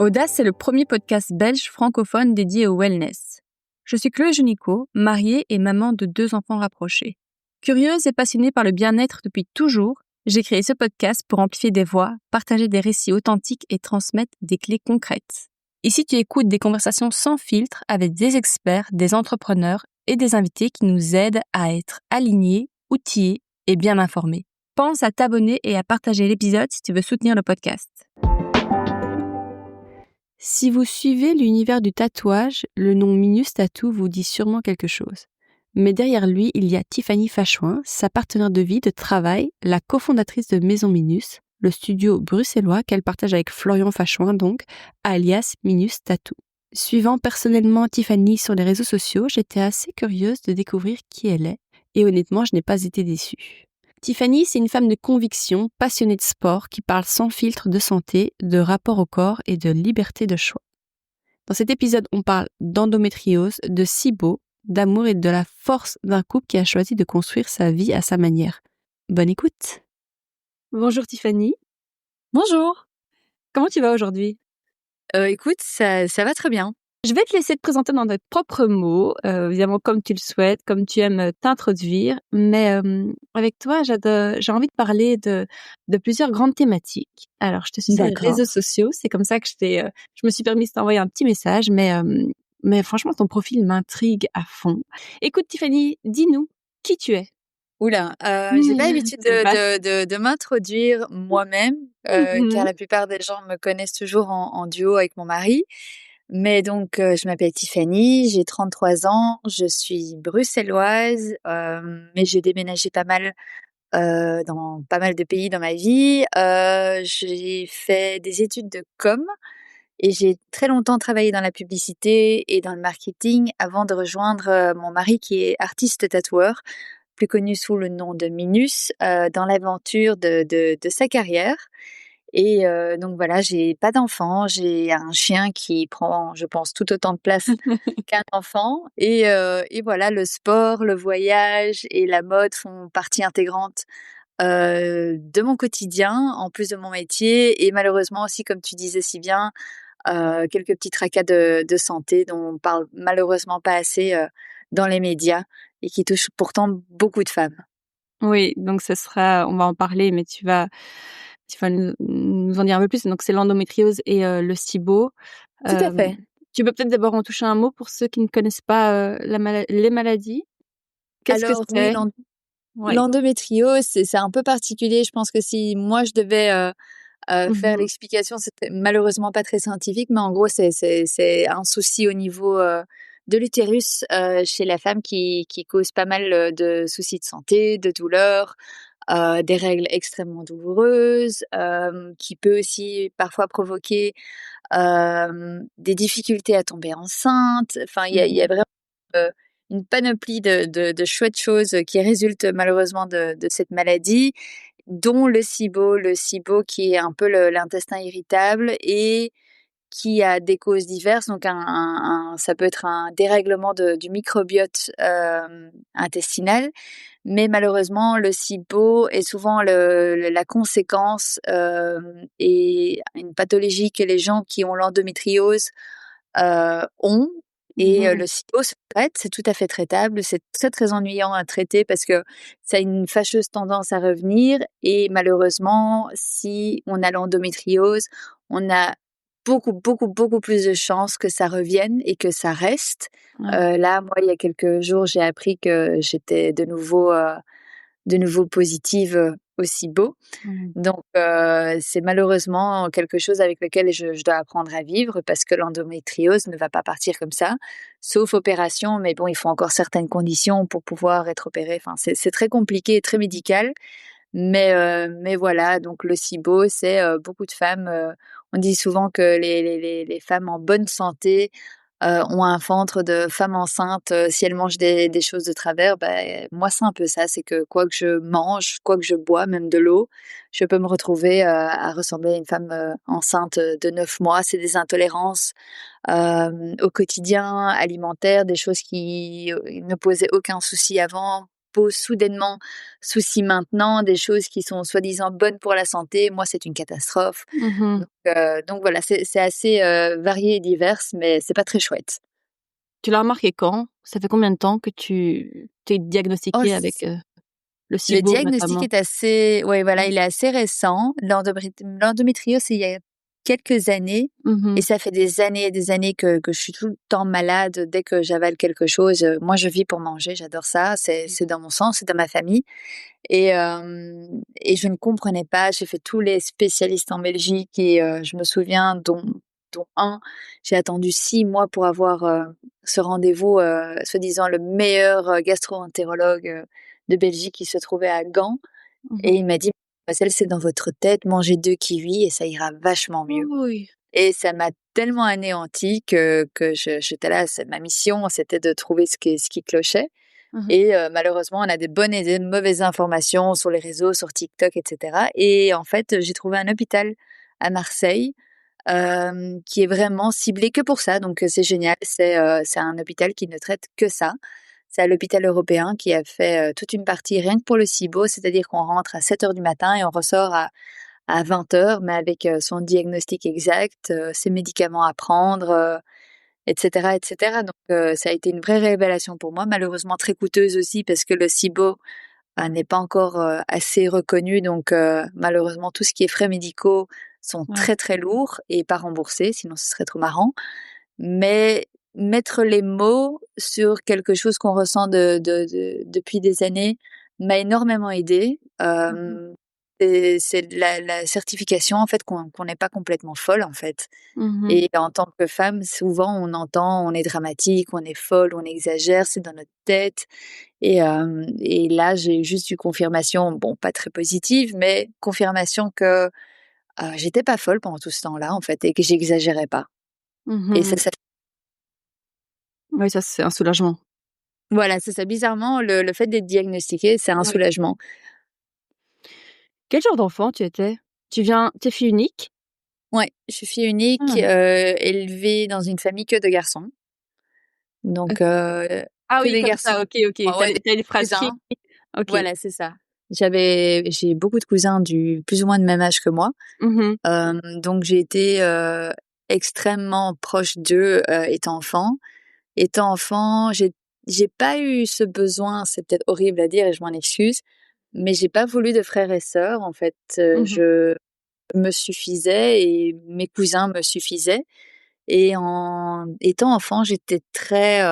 Audace, c'est le premier podcast belge francophone dédié au wellness. Je suis Chloé Junico, mariée et maman de 2 enfants rapprochés. Curieuse et passionnée par le bien-être depuis toujours, j'ai créé ce podcast pour amplifier des voix, partager des récits authentiques et transmettre des clés concrètes. Ici, tu écoutes des conversations sans filtre avec des experts, des entrepreneurs et des invités qui nous aident à être alignés, outillés et bien informés. Pense à t'abonner et à partager l'épisode si tu veux soutenir le podcast. Si vous suivez l'univers du tatouage, le nom Minus Tattoo vous dit sûrement quelque chose. Mais derrière lui, il y a Tiffany Fachouin, sa partenaire de vie, de travail, la cofondatrice de Maison Minus, le studio bruxellois qu'elle partage avec Florian Fachouin donc, alias Minus Tattoo. Suivant personnellement Tiffany sur les réseaux sociaux, j'étais assez curieuse de découvrir qui elle est, et honnêtement, je n'ai pas été déçue. Tiffany, c'est une femme de conviction, passionnée de sport, qui parle sans filtre de santé, de rapport au corps et de liberté de choix. Dans cet épisode, on parle d'endométriose, de SIBO, d'amour et de la force d'un couple qui a choisi de construire sa vie à sa manière. Bonne écoute. Bonjour Tiffany. Bonjour. Comment tu vas aujourd'hui ? Écoute, ça va très bien. Je vais te laisser te présenter dans tes propres mots, évidemment comme tu le souhaites, comme tu aimes t'introduire. Mais avec toi, j'ai envie de parler de plusieurs grandes thématiques. Alors, je te suis sur les D'accord. réseaux sociaux, c'est comme ça que je me suis permis de t'envoyer un petit message. Mais franchement, ton profil m'intrigue à fond. Écoute Tiffany, dis-nous qui tu es. Oula, j'ai pas l'habitude C'est vaste. de m'introduire moi-même, car la plupart des gens me connaissent toujours en duo avec mon mari. Mais donc, je m'appelle Tiffany, j'ai 33 ans, je suis bruxelloise, mais j'ai déménagé pas mal, dans pas mal de pays dans ma vie. J'ai fait des études de com et j'ai très longtemps travaillé dans la publicité et dans le marketing avant de rejoindre, mon mari qui est artiste tatoueur, plus connu sous le nom de Minus, dans l'aventure de sa carrière. Et donc voilà, j'ai pas d'enfant, j'ai un chien qui prend, je pense, tout autant de place qu'un enfant. Et voilà, le sport, le voyage et la mode font partie intégrante de mon quotidien, en plus de mon métier. Et malheureusement aussi, comme tu disais si bien, quelques petits tracas de santé dont on parle malheureusement pas assez dans les médias et qui touchent pourtant beaucoup de femmes. Oui, donc on va en parler, mais tu vas nous en dire un peu plus. Donc c'est l'endométriose et le SIBO. Tout à Euh, fait. Tu peux peut-être d'abord en toucher un mot pour ceux qui ne connaissent pas les maladies. Qu'est-ce que Alors oui, c'est ? Ouais. l'endométriose, c'est un peu particulier. Je pense que si moi je devais faire Mhm. l'explication, c'était malheureusement pas très scientifique, mais en gros, c'est un souci au niveau de l'utérus chez la femme qui cause pas mal de soucis de santé, de douleurs, des règles extrêmement douloureuses, qui peut aussi parfois provoquer des difficultés à tomber enceinte. Enfin, il y a vraiment euh, une panoplie de chouettes choses qui résultent malheureusement de cette maladie, dont le SIBO. Le SIBO qui est un peu l'intestin irritable et qui a des causes diverses. Donc, ça peut être un dérèglement du microbiote intestinal. Mais malheureusement, le SIBO est souvent la conséquence et une pathologie que les gens qui ont l'endométriose ont. Et Mhm. le SIBO se traite, c'est tout à fait traitable. C'est très, très ennuyant à traiter parce que ça a une fâcheuse tendance à revenir. Et malheureusement, si on a l'endométriose, on a beaucoup, beaucoup, beaucoup plus de chances que ça revienne et que ça reste. Ouais. Là, moi, il y a quelques jours, j'ai appris que j'étais de nouveau positive au SIBO. Mhm. Donc, c'est malheureusement quelque chose avec lequel je dois apprendre à vivre parce que l'endométriose ne va pas partir comme ça, sauf opération. Mais bon, il faut encore certaines conditions pour pouvoir être opéré. Enfin, c'est très compliqué et très médical. Mais voilà, donc le SIBO, c'est beaucoup de femmes. On dit souvent que les femmes en bonne santé ont un ventre de femme enceinte si elles mangent des choses de travers. Ben, moi, c'est un peu ça. C'est que quoi que je mange, quoi que je bois, même de l'eau, je peux me retrouver à ressembler à une femme enceinte de 9 mois. C'est des intolérances au quotidien, alimentaires, des choses qui ne posaient aucun souci avant peau soudainement souci maintenant, des choses qui sont soi-disant bonnes pour la santé. Moi, c'est une catastrophe. Mmh. Donc voilà, c'est assez, varié et divers, mais c'est pas très chouette. Tu l'as remarqué quand? Ça fait combien de temps que tu t'es Oh diagnostiquée avec, le Le SIBO diagnostic notamment? est assez ouais, voilà, Mmh. il est assez récent. L'endométriose, c'est il y a quelques années et Mmh. ça fait des années et des années que je suis tout le temps malade. Dès que j'avale quelque chose, moi, je vis pour manger, j'adore ça, c'est dans mon sang, c'est dans ma famille et je ne comprenais pas. J'ai fait tous les spécialistes en Belgique et je me souviens dont un, j'ai attendu 6 mois pour avoir, ce rendez-vous, soi-disant le meilleur, gastro-entérologue, de Belgique qui se trouvait à Gand et Mmh. il m'a dit: «Mademoiselle, c'est dans votre tête, mangez 2 kiwis et ça ira vachement mieux» Oui. et ça m'a tellement anéantie que j'étais là, c'est ma mission, c'était de trouver ce qui clochait Mmh. et malheureusement, on a des bonnes et des mauvaises informations sur les réseaux, sur TikTok et cetera et en fait, j'ai trouvé un hôpital à Marseille, qui est vraiment ciblé que pour ça, donc c'est génial. C'est un hôpital qui ne traite que ça. C'est à l'hôpital européen qui a fait, toute une partie rien que pour le SIBO, c'est-à-dire qu'on rentre à 7 heures du matin et on ressort à 20 heures, mais avec, son diagnostic exact, ses médicaments à prendre, et cetera et cetera. Donc ça a été une vraie révélation pour moi, malheureusement très coûteuse aussi parce que le SIBO, n'est pas encore, assez reconnu donc malheureusement tout ce qui est frais médicaux sont Ouais. très, très lourds et pas remboursés, sinon ce serait trop marrant. Mais mettre les mots sur quelque chose qu'on ressent depuis des années m'a énormément aidée. Mmh. C'est la certification en fait qu'on n'est pas complètement folle en fait. Mmh. Et en tant que femme, souvent on entend, on est dramatique, on est folle, on exagère, c'est dans notre tête. Et là, j'ai juste eu confirmation, bon, pas très positive, mais confirmation que, j'étais pas folle pendant tout ce temps-là, en fait, et que j'exagérais pas. Et Mmh. ça Oui, ça, c'est un soulagement. voilà, c'est ça. Bizarrement, le fait d'être diagnostiquée, c'est un Ouais. soulagement. Quel genre d'enfant tu étais? Tu es fille unique? Ouais, je suis fille unique, Ah. élevée dans une famille que de garçons. Donc, Ah que oui, des comme garçons. ça, OK, OK. Ouais, Tu ouais, as une fratrie. cousins. OK. Voilà, c'est ça. J'ai beaucoup de cousins du plus ou moins de même âge que moi. Mmh. Donc j'ai été, extrêmement proche d'eux, étant enfant. Étant enfant, j'ai pas eu ce besoin, c'est peut-être horrible à dire et je m'en excuse, mais j'ai pas voulu de frères et sœurs. En fait, Mmh. je me suffisais et mes cousins me suffisaient et en étant enfant, j'étais très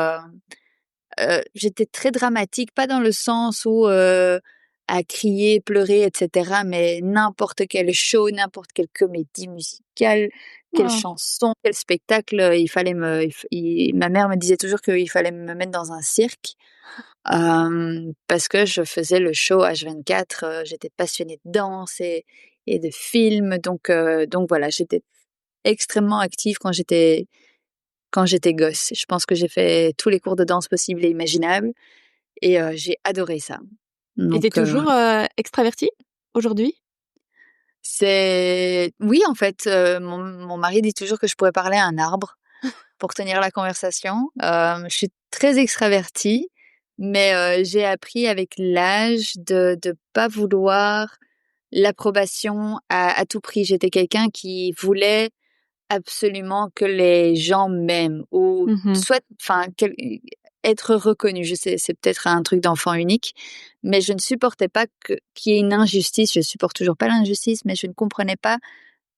dramatique, pas dans le sens où, à crier, pleurer et cetera, mais n'importe quel show, n'importe quelle comédie musicale, quelle Ah. chanson, quel spectacle, il fallait me il f il ma mère me disait toujours qu'il fallait me mettre dans un cirque, parce que je faisais le show H24, j'étais passionnée de danse et de films, donc voilà, j'étais extrêmement active quand j'étais gosse. Je pense que j'ai fait tous les cours de danse possibles et imaginables et j'ai adoré ça. Et tu es Donc toujours, extravertie aujourd'hui? c'est oui, en fait, mon mari dit toujours que je pourrais parler à un arbre pour tenir la conversation. Je suis très extravertie, mais j'ai appris avec l'âge de pas vouloir l'approbation à tout prix. J'étais quelqu'un qui voulait absolument que les gens m'aiment ou Mmh. soit enfin être reconnu. Je sais, c'est peut-être un truc d'enfant unique, mais je ne supportais pas qu'il y ait une injustice. Je supporte toujours pas l'injustice, mais je ne comprenais pas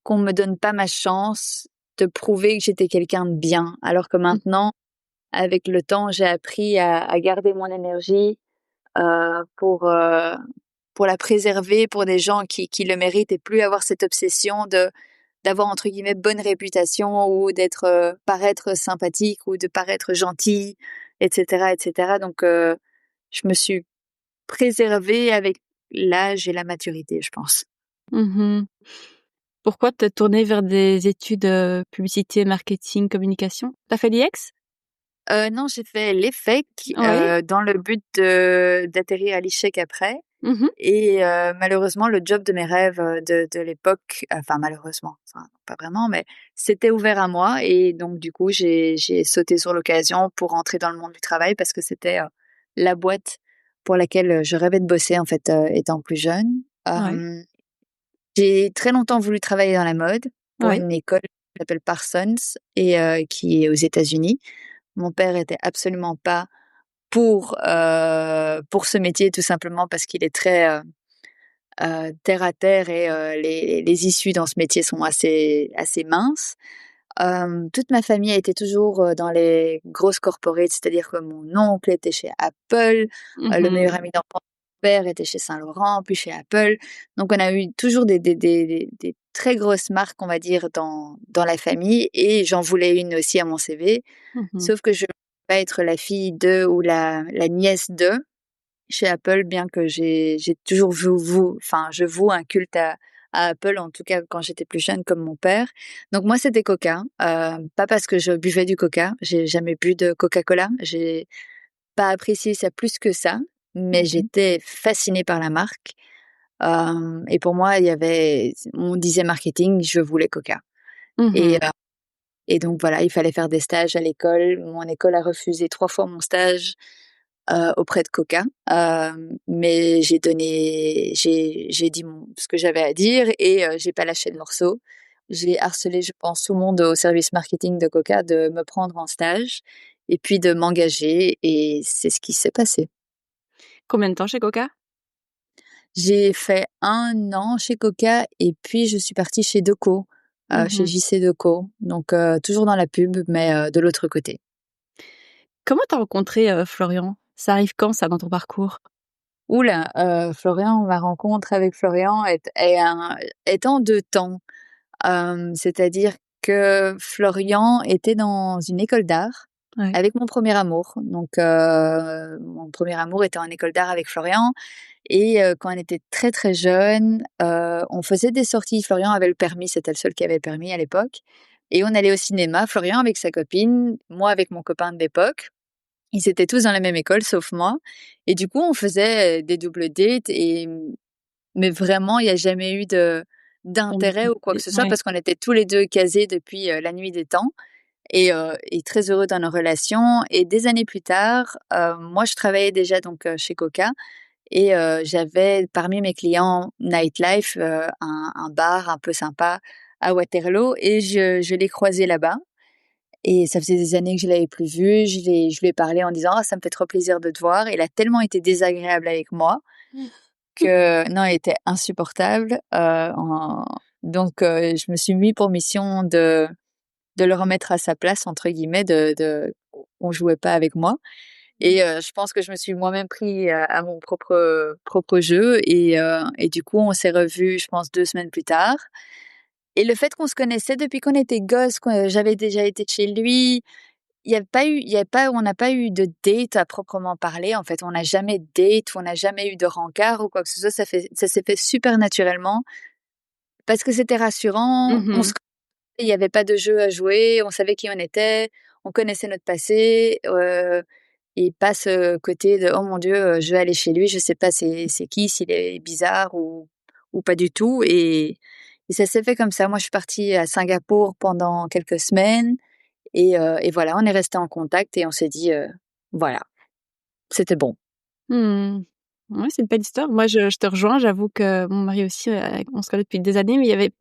qu'on me donne pas ma chance de prouver que j'étais quelqu'un de bien. Alors que Mmh. maintenant, avec le temps, j'ai appris à garder mon énergie, heu, pour, heu, pour la préserver pour des gens qui le méritent et plus avoir cette obsession d'avoir entre guillemets «bonne réputation» ou d'être, paraître sympathique ou de paraître gentil et cetera donc je me suis préservée avec l'âge et la maturité, je pense. Mmh. Pourquoi te tourner vers des études, publicité, marketing, communication? Tu as fait l'IEX? Non, j'ai fait l'EFEC, Oui. dans le but d'atterrir à l'ICHEC après Mmh. et malheureusement le job de mes rêves, de l'époque enfin malheureusement, enfin pas vraiment, mais c'était ouvert à moi et donc du coup j'ai sauté sur l'occasion pour entrer dans le monde du travail parce que c'était, la boîte pour laquelle je rêvais de bosser en fait étant plus jeune. Ouais. J'ai très longtemps voulu travailler dans la mode pour Ouais. une école qui s'appelle Parsons et qui est aux États-Unis. Mon père était absolument pas pour ce métier, tout simplement parce qu'il est très terre à terre et les issues dans ce métier sont assez minces. Toute ma famille a été toujours, dans les grosses corporates, c'est-à-dire que mon oncle était chez Apple, le Mmh. meilleur ami d'enfance de mon père était chez Saint-Laurent, puis chez Apple. Donc on a eu toujours des très grosses marques, on va dire, dans la famille et j'en voulais une aussi à mon CV. Mmh. Sauf que je ne veux pas être la fille de ou la nièce de chez Apple, bien que j'ai toujours je voue un culte à Apple, en tout cas quand j'étais plus jeune comme mon père. Donc moi, c'était Coca, pas parce que je buvais du Coca, j'ai jamais bu de Coca-Cola, j'ai pas apprécié ça plus que ça, mais OK. j'étais fascinée par la marque, et pour moi, on disait marketing, je voulais Coca et Mmh. heu et donc voilà, il fallait faire des stages à l'école. Mon école a refusé 3 fois mon stage auprès de Coca. Mais j'ai dit ce que j'avais à dire et j'ai pas lâché le morceau. J'ai harcelé, je pense, tout le monde au service marketing de Coca de me prendre en stage et puis de m'engager et c'est ce qui s'est passé. Combien de temps chez Coca? J'ai fait 1 an chez Coca et puis je suis partie chez Deco, chez Mmh. JC Deco, donc toujours dans la pub mais de l'autre côté. Comment tu as rencontré, Florian? Ça arrive quand ça dans ton parcours? Ouh là, Florian, ma rencontre avec Florian est en 2 temps. C'est-à-dire que Florian était dans une école d'art Ouais. avec mon premier amour. Donc, mon premier amour était en école d'art avec Florian et quand on était très, très jeunes, on faisait des sorties. Florian avait le permis, c'était le seul qui avait le permis à l'époque et on allait au cinéma, Florian avec sa copine, moi avec mon copain de l'époque. Ils étaient tous dans la même école sauf moi et du coup, on faisait, des doubles dates mais vraiment, il y a jamais eu d'intérêt ou quoi que ce soit Ouais. parce qu'on était tous les 2 casés depuis, la nuit des temps et très heureux dans nos relations et des années plus tard, moi je travaillais déjà donc, chez Coca et j'avais parmi mes clients nightlife, un bar un peu sympa à Waterloo et je l'ai croisé là-bas et ça faisait des années que je l'avais plus vu. Je lui ai parlé en disant: «Ah, ça me fait trop plaisir de te voir». Il a tellement été désagréable avec moi que non, elle était insupportable, en donc je me suis mis pour mission de le «remettre à sa place» entre guillemets, de qu'on jouait pas avec moi et je pense que je me suis moi-même pris à mon propre jeu et du coup, on s'est revus, je pense 2 semaines plus tard et le fait qu'on se connaissait depuis qu'on était gosses, que j'avais déjà été chez lui, il y a pas on n'a pas eu de date à proprement parler, en fait. On n'a jamais date, on n'a jamais eu de rencard ou quoi que ce soit. Ça s'est fait super naturellement parce que c'était rassurant. On se Mmh. connaissait, il y avait pas de jeu à jouer, on savait qui on était, on connaissait notre passé, et pas ce côté de: «Oh mon Dieu, je vais aller chez lui, je sais pas c'est qui, s'il est bizarre ou pas du tout» et ça s'est fait comme ça. Moi, je suis partie à Singapour pendant quelques semaines et voilà, on est restés en contact et on s'est dit, voilà, c'était bon. Mmh. Ouais, c'est une belle histoire. Moi, je te rejoins, j'avoue que mon mari aussi, on se connaît depuis des années, mais il y avait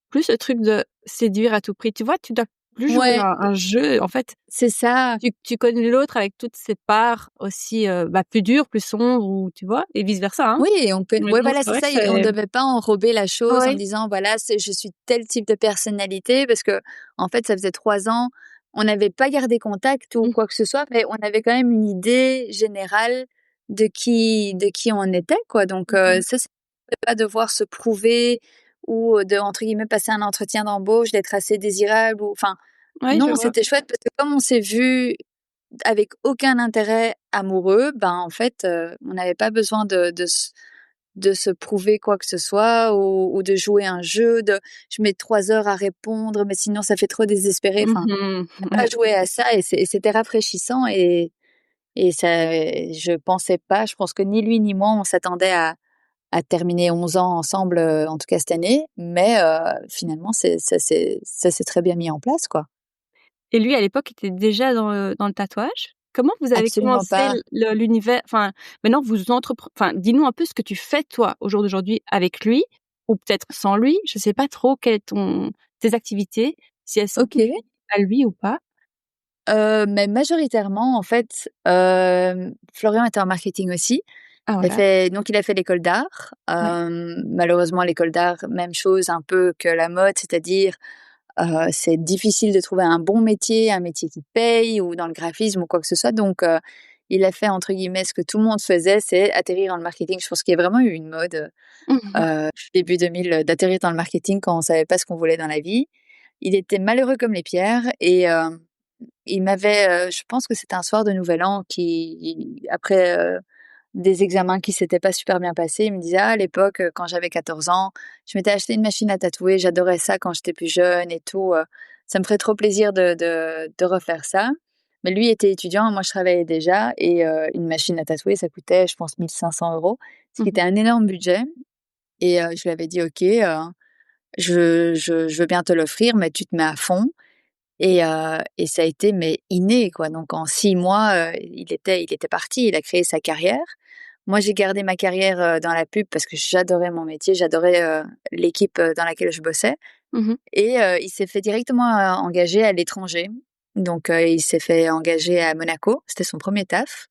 plus ce truc de séduire à tout prix. Tu vois? Tu dois plus jouer Ouais, un jeu. En fait, c'est ça. tu connais l'autre avec toutes ses parts aussi, plus dures, plus sombres ou tu vois? Et vice versa, hein. Oui et on peut Mais ouais, bon, voilà, c'est c'est vrai ça que et on c'est devait pas enrober la chose en ouais. disant: «Voilà, je suis tel type de personnalité» parce que en fait, ça faisait 3 ans, on n'avait pas gardé contact ou Mmh. quoi que ce soit, mais on avait quand même une idée générale de qui on était, quoi, donc Mmh mh. ça, c'est pas devoir se prouver ou de, entre guillemets, «passer un entretien d'embauche», d'être assez désirable ou enfin, Ouais, je non, vois. c'était chouette parce que comme on s'est vu avec aucun intérêt amoureux, ben, en fait, on n'avait pas besoin de se prouver quoi que ce soit ou de jouer un jeu de: «Je mets 3 heures à répondre, mais sinon ça fait trop désespéré». Enfin, Mmh. on n'a Ouais. pas joué à ça et c'était rafraîchissant et ça je pensais pas, je pense que ni lui ni moi on s'attendait à terminer 11 ans ensemble, en tout cas cette année, mais finalement ça s'est très bien mis en place, quoi. Et lui, à l'époque, était déjà dans le tatouage? Comment vous avez Absolument commencé pas. l'univers, enfin, maintenant vous enfin, dis-nous un peu ce que tu fais toi, au jour d'aujourd'hui, avec lui ou peut-être sans lui. Je sais pas trop quelles est tes activités, si elles sont toutes OK. liées à lui ou pas? Mais majoritairement, en fait, Florian était en marketing aussi. Ah Il a voilà. fait donc il a fait l'école d'art. Ouais. Malheureusement, l'école d'art, même chose un peu que la mode, c'est-à-dire, c'est difficile de trouver un bon métier, un métier qui paye ou dans le graphisme ou quoi que ce soit. Donc, il a fait entre guillemets ce que tout le monde faisait, c'est atterrir dans le marketing. Je pense qu'il y a vraiment eu une mode, début 2000, d'atterrir dans le marketing quand on savait pas ce qu'on voulait dans la vie. Il était malheureux comme les pierres et il m'avait, je pense que c'était un soir de Nouvel An qui après, des examens qui s'étaient pas super bien passés, il me disait: «Ah, à l'époque, quand j'avais 14 ans, je m'étais acheté une machine à tatouer, j'adorais ça quand j'étais plus jeune et tout, ça me ferait trop plaisir de refaire ça». Mais lui était étudiant, moi je travaillais déjà et une machine à tatouer, ça coûtait, je pense, 1 500 €, ce qui Mmh. était un énorme budget et je lui avais dit: «OK, je veux bien te l'offrir, mais tu te mets à fond». Et ça a été mais inné quoi, donc en 6 mois, il était parti, il a créé sa carrière. Moi, j'ai gardé ma carrière, dans la pub parce que j'adorais mon métier, j'adorais, l'équipe, dans laquelle je bossais Mmh. et il s'est fait directement, engager à l'étranger. Donc il s'est fait engager à Monaco, c'était son premier taf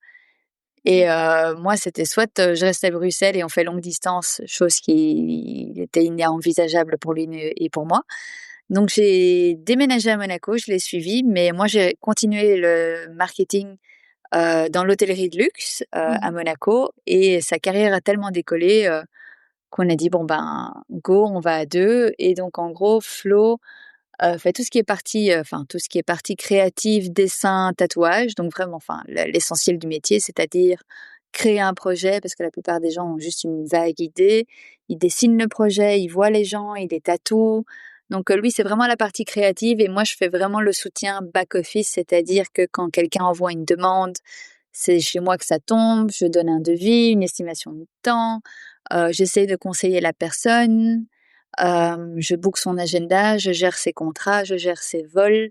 et moi, c'était soit, je reste à Bruxelles et on fait longue distance, chose qui était inenvisageable pour lui et pour moi. Donc j'ai déménagé à Monaco, je l'ai suivi, mais moi j'ai continué le marketing, dans l'hôtellerie de luxe, à Mmh. Monaco et sa carrière a tellement décollé, qu'on a dit: «Bon ben, go, on va à 2». Et donc en gros, Flo, fait tout ce qui est partie, enfin tout ce qui est partie créative, dessin, tatouage, donc vraiment enfin l'essentiel du métier, c'est-à-dire créer un projet parce que la plupart des gens ont juste une vague idée. Ils dessinent le projet, ils voient les gens, ils les tatouent. Donc lui, c'est vraiment la partie créative et moi, je fais vraiment le soutien back office, c'est-à-dire que quand quelqu'un envoie une demande, c'est chez moi que ça tombe, je donne un devis, une estimation de temps, j'essaie de conseiller la personne, je book son agenda, je gère ses contrats, je gère ses vols.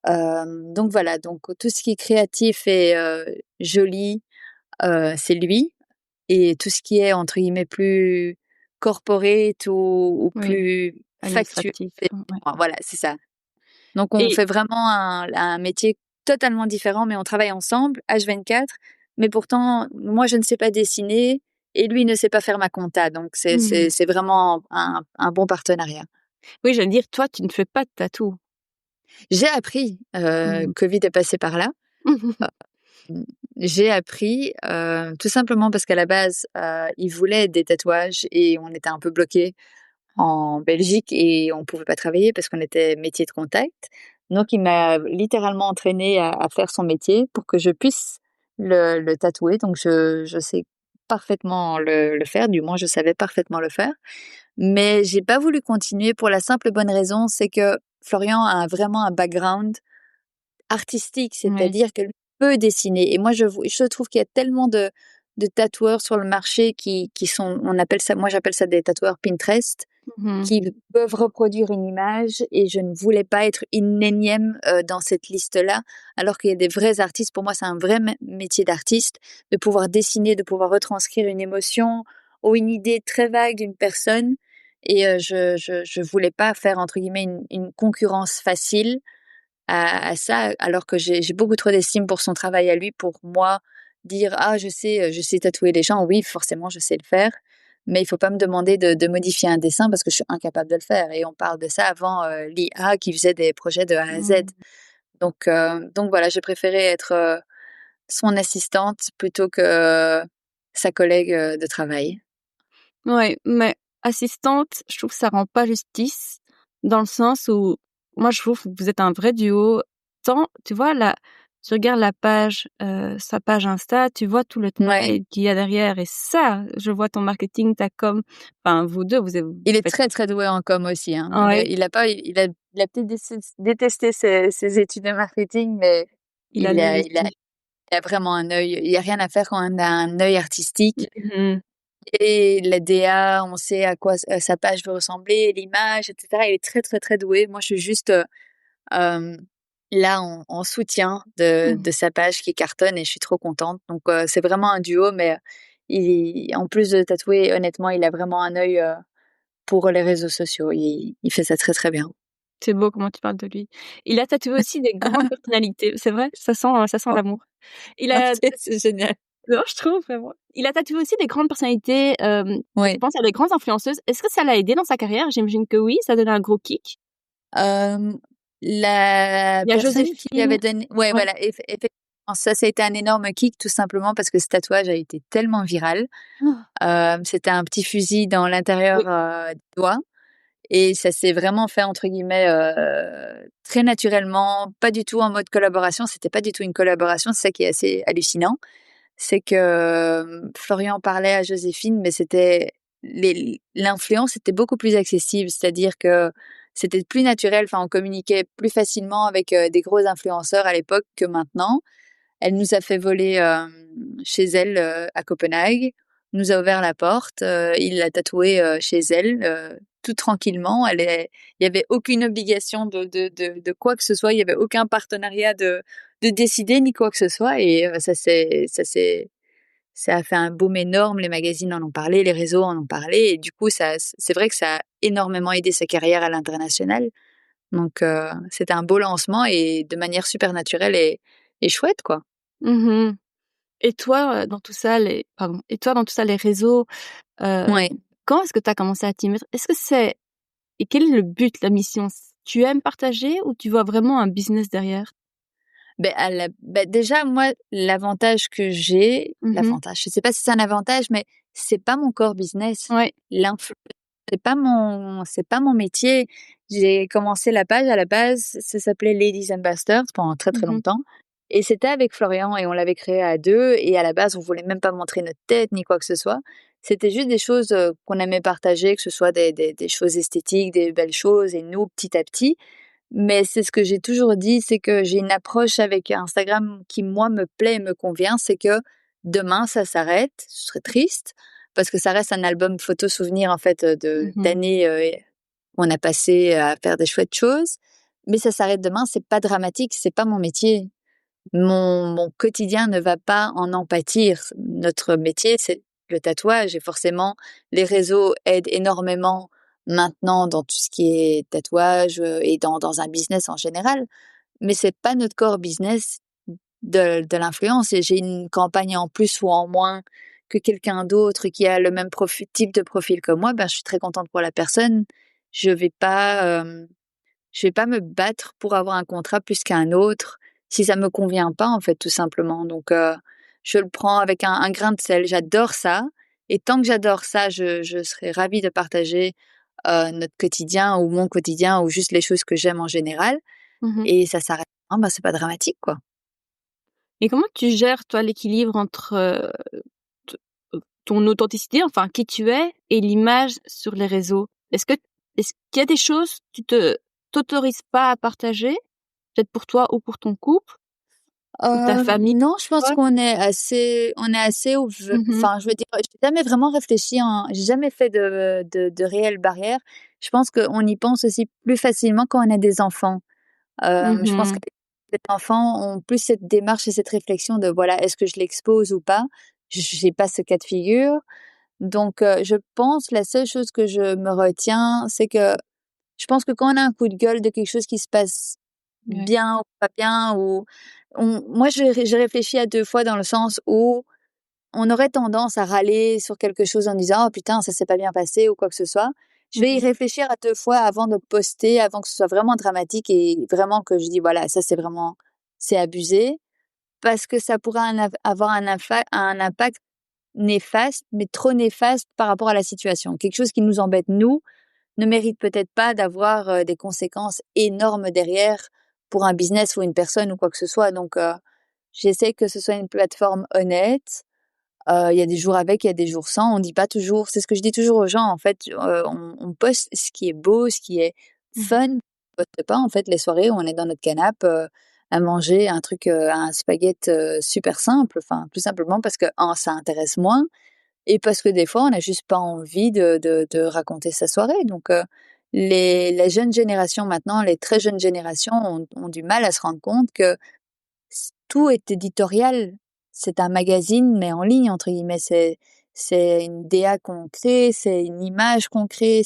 Donc voilà, donc tout ce qui est créatif et joli, c'est lui et tout ce qui est entre guillemets plus corporate ou Oui, plus factuel, administratif, c'est ouais. moi. Voilà, c'est ça. Donc on Et fait vraiment un métier totalement différent, mais on travaille ensemble H24. Mais pourtant, moi je ne sais pas dessiner et lui ne sait pas faire ma compta, donc c'est mmh. c'est c'est vraiment un bon partenariat. Oui, j'allais dire, toi, tu ne fais pas de tatou? J'ai appris, Mmh. Covid est passé par là. Mmh, j'ai appris, tout simplement parce qu'à la base, il voulait des tatouages et on était un peu bloqués en Belgique et on pouvait pas travailler parce qu'on était métier de contact. Donc il m'a littéralement entraînée à faire son métier pour que je puisse le tatouer. Donc je sais parfaitement le faire, du moins je savais parfaitement le faire. Mais j'ai pas voulu continuer pour la simple et bonne raison, c'est que Florian a vraiment un background artistique, Oui. c'est-à-dire qu'elle peut dessiner et moi je trouve qu'il y a tellement de tatoueurs sur le marché qui sont on appelle ça moi j'appelle ça des tatoueurs Pinterest, Mmh. qui peuvent reproduire une image et je ne voulais pas être une énième, dans cette liste-là, alors qu'il y a des vrais artistes. Pour moi, c'est un vrai métier d'artiste, de pouvoir dessiner, de pouvoir retranscrire une émotion ou une idée très vague d'une personne et je voulais pas faire entre guillemets «une concurrence facile» à ça, alors que j'ai beaucoup trop d'estime pour son travail à lui, pour moi dire: «Ah je sais tatouer les gens». Oui, forcément, je sais le faire, mais il faut pas me demander de modifier un dessin parce que je suis incapable de le faire et on parle de ça avant, l'IA qui faisait des projets de A à Z. Mmh. Donc voilà, j'ai préféré être, son assistante plutôt que sa collègue, de travail. Ouais, mais assistante, je trouve que ça rend pas justice, dans le sens où moi je trouve que vous êtes un vrai duo. Tant tu vois là, tu regardes la page, sa page Insta, tu vois tout le Ouais, travail qu'il y a derrière et ça, je vois ton marketing, ta com, enfin vous 2 vous il est faites très, très doué en com aussi, hein. ouais, Il a pas il a peut-être détesté ses études de marketing, mais il a l'œil il a aussi. il a vraiment un œil, il y a rien à faire quand on a un œil artistique Mmh. et la DA, on sait à quoi sa page veut ressembler, l'image et cetera. Il est très, très, très doué. Moi, je suis juste, hem là en soutien de sa page qui cartonne et je suis trop contente. Donc c'est vraiment un duo, mais en plus de tatouer, honnêtement, il a vraiment un œil pour les réseaux sociaux. Il fait ça très très bien. C'est beau comment tu parles de lui. Il a tatoué aussi des grandes personnalités, c'est vrai? Ça sent Oh, l'amour. Il ok, a c'est génial. non, je trouve vraiment. Il a tatoué aussi des grandes personnalités, je Oui. pense à des grandes influenceuses. Est-ce que ça l'a aidé dans sa carrière? J'imagine que oui, ça a donné un gros kick. La Il y a personne qui lui Joséphine avait donné, ouais, ouais. voilà, effectivement, ça a été un énorme kick tout simplement parce que ce tatouage a été tellement viral. C'était un petit fusil dans l'intérieur, Oui. du doigt et ça s'est vraiment fait entre guillemets, très naturellement, pas du tout en mode collaboration. C'était pas du tout une collaboration, c'est ça qui est assez hallucinant. C'est que, Florian parlait à Joséphine, mais l'influence était beaucoup plus accessible. C'est-à-dire que c'était plus naturel, enfin, on communiquait plus facilement avec, des gros influenceurs à l'époque que maintenant. Elle nous a fait voler, chez elle, à Copenhague, nous a ouvert la porte, il l'a tatoué, chez elle, tout tranquillement. Il y avait aucune obligation de quoi que ce soit, il y avait aucun partenariat de décider ni quoi que ce soit et ça a fait un boom énorme, les magazines en ont parlé, les réseaux en ont parlé et du coup c'est vrai que ça a énormément aidé sa carrière à l'international. Donc c'était un beau lancement et de manière super naturelle et chouette, quoi. Mmh. Et toi, dans tout ça, les réseaux, heu, Ouais. quand est-ce que tu as commencé à t'y mettre? Est-ce que c'est et quel est le but, la mission? Tu aimes partager ou tu vois vraiment un business derrière? Déjà moi Mmh. je sais pas si c'est un avantage, mais c'est pas mon core business. Ouais. L'influ c'est pas mon métier. J'ai commencé la page à la base, ça s'appelait Ladies Ambassadors pendant très, très Mmh. longtemps et c'était avec Florian et on l'avait créé à 2 et à la base, on voulait même pas montrer notre tête ni quoi que ce soit. C'était juste des choses, qu'on aimait partager, que ce soit des choses esthétiques, des belles choses et nous, petit à petit. Mais c'est ce que j'ai toujours dit, c'est que j'ai une approche avec Instagram qui, moi, me plaît et me convient. C'est que demain, ça s'arrête. Ce serait triste parce que ça reste un album photo souvenir, en fait, Mmh. d'années qu'on a passé à faire des chouettes choses. Mais ça s'arrête demain, c'est pas dramatique, c'est pas mon métier. Mon quotidien ne va pas en pâtir. Notre métier, c'est le tatouage et forcément, les réseaux aident énormément maintenant dans tout ce qui est tatouage, et dans un business en général. Mais c'est pas notre core business de l'influence et j'ai une campagne en plus ou en moins que quelqu'un d'autre qui a le même type de profil que moi, ben, je suis très contente pour la personne. Je vais pas, je vais pas me battre pour avoir un contrat plus qu'un autre, si ça me convient pas, en fait, tout simplement. Donc, je le prends avec un grain de sel. J'adore ça et tant que j'adore ça, je serai ravie de partager, notre quotidien ou mon quotidien ou juste les choses que j'aime en général Mmh. et ça s'arrête là, bah, c'est pas dramatique, quoi. Et comment tu gères, toi, l'équilibre entre, t ton authenticité, enfin qui tu es et l'image sur les réseaux? Est-ce qu'il y a des choses que tu t'autorises pas à partager, peut-être pour toi ou pour ton couple ou ta famille? Non, je pense Ouais. on est assez Mmh. enfin, je veux dire, j'ai jamais vraiment réfléchi j'ai jamais fait de réelles barrières. Je pense qu'on y pense aussi plus facilement quand on a des enfants. Je pense que Mmh. les enfants ont plus cette démarche et cette réflexion de, voilà, est-ce que je l'expose ou pas? J'ai pas ce cas de figure. Donc, je pense la seule chose que je me retiens, c'est que je pense que quand on a un coup de gueule de quelque chose qui se passe Ouais. bien ou pas bien ou moi, j'ai réfléchi à 2 fois dans le sens où on aurait tendance à râler sur quelque chose en disant: «Oh putain, ça s'est pas bien passé» ou quoi que ce soit. Je vais y Mmh. réfléchir à 2 fois avant de poster, avant que ce soit vraiment dramatique et vraiment que je dis: «Voilà, ça c'est abusé». Parce que ça pourrait avoir un impact néfaste, mais trop néfaste par rapport à la situation. Quelque chose qui nous embête nous, ne mérite peut-être pas d'avoir, des conséquences énormes derrière pour un business ou une personne ou quoi que ce soit. Donc, j'essaie que ce soit une plateforme honnête. Il y a des jours avec, il y a des jours sans. On dit pas toujours, c'est ce que je dis toujours aux gens en fait, on poste ce qui est beau, ce qui est Mmh. fun. On poste pas en fait les soirées où on est dans notre canapé, à manger un truc, un spaghette, super simple. Enfin, tout simplement parce que 1 ça intéresse moins et parce que des fois on n'a juste pas envie de raconter sa soirée. Donc, les jeunes générations maintenant, les très jeunes générations ont du mal à se rendre compte que tout est éditorial. C'est un magazine, mais en ligne, entre guillemets. C'est une DA qu'on crée, c'est une image qu'on crée,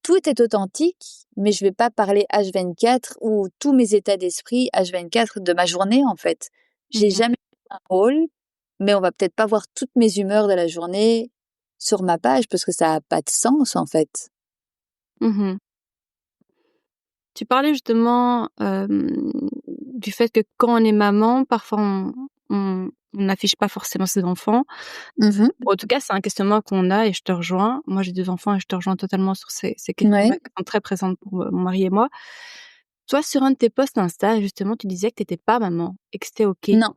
tout est authentique, mais je vais pas parler H24 ou tous mes états d'esprit H24 de ma journée, en fait. J'ai Mmh. jamais un rôle, mais on va peut-être pas voir toutes mes humeurs de la journée sur ma page parce que ça a pas de sens, en fait. Mmh. Tu parlais justement, du fait que quand on est maman, parfois on n'affiche pas forcément ses enfants. Mmh. En tout cas, c'est un questionnement qu'on a et je te rejoins. Moi, j'ai 2 enfants et je te rejoins totalement sur ces questions-là Ouais. qui sont très présentes pour, mon mari et moi. Toi, sur un de tes posts Insta, justement, tu disais que tu étais pas maman et que c'était OK. Non,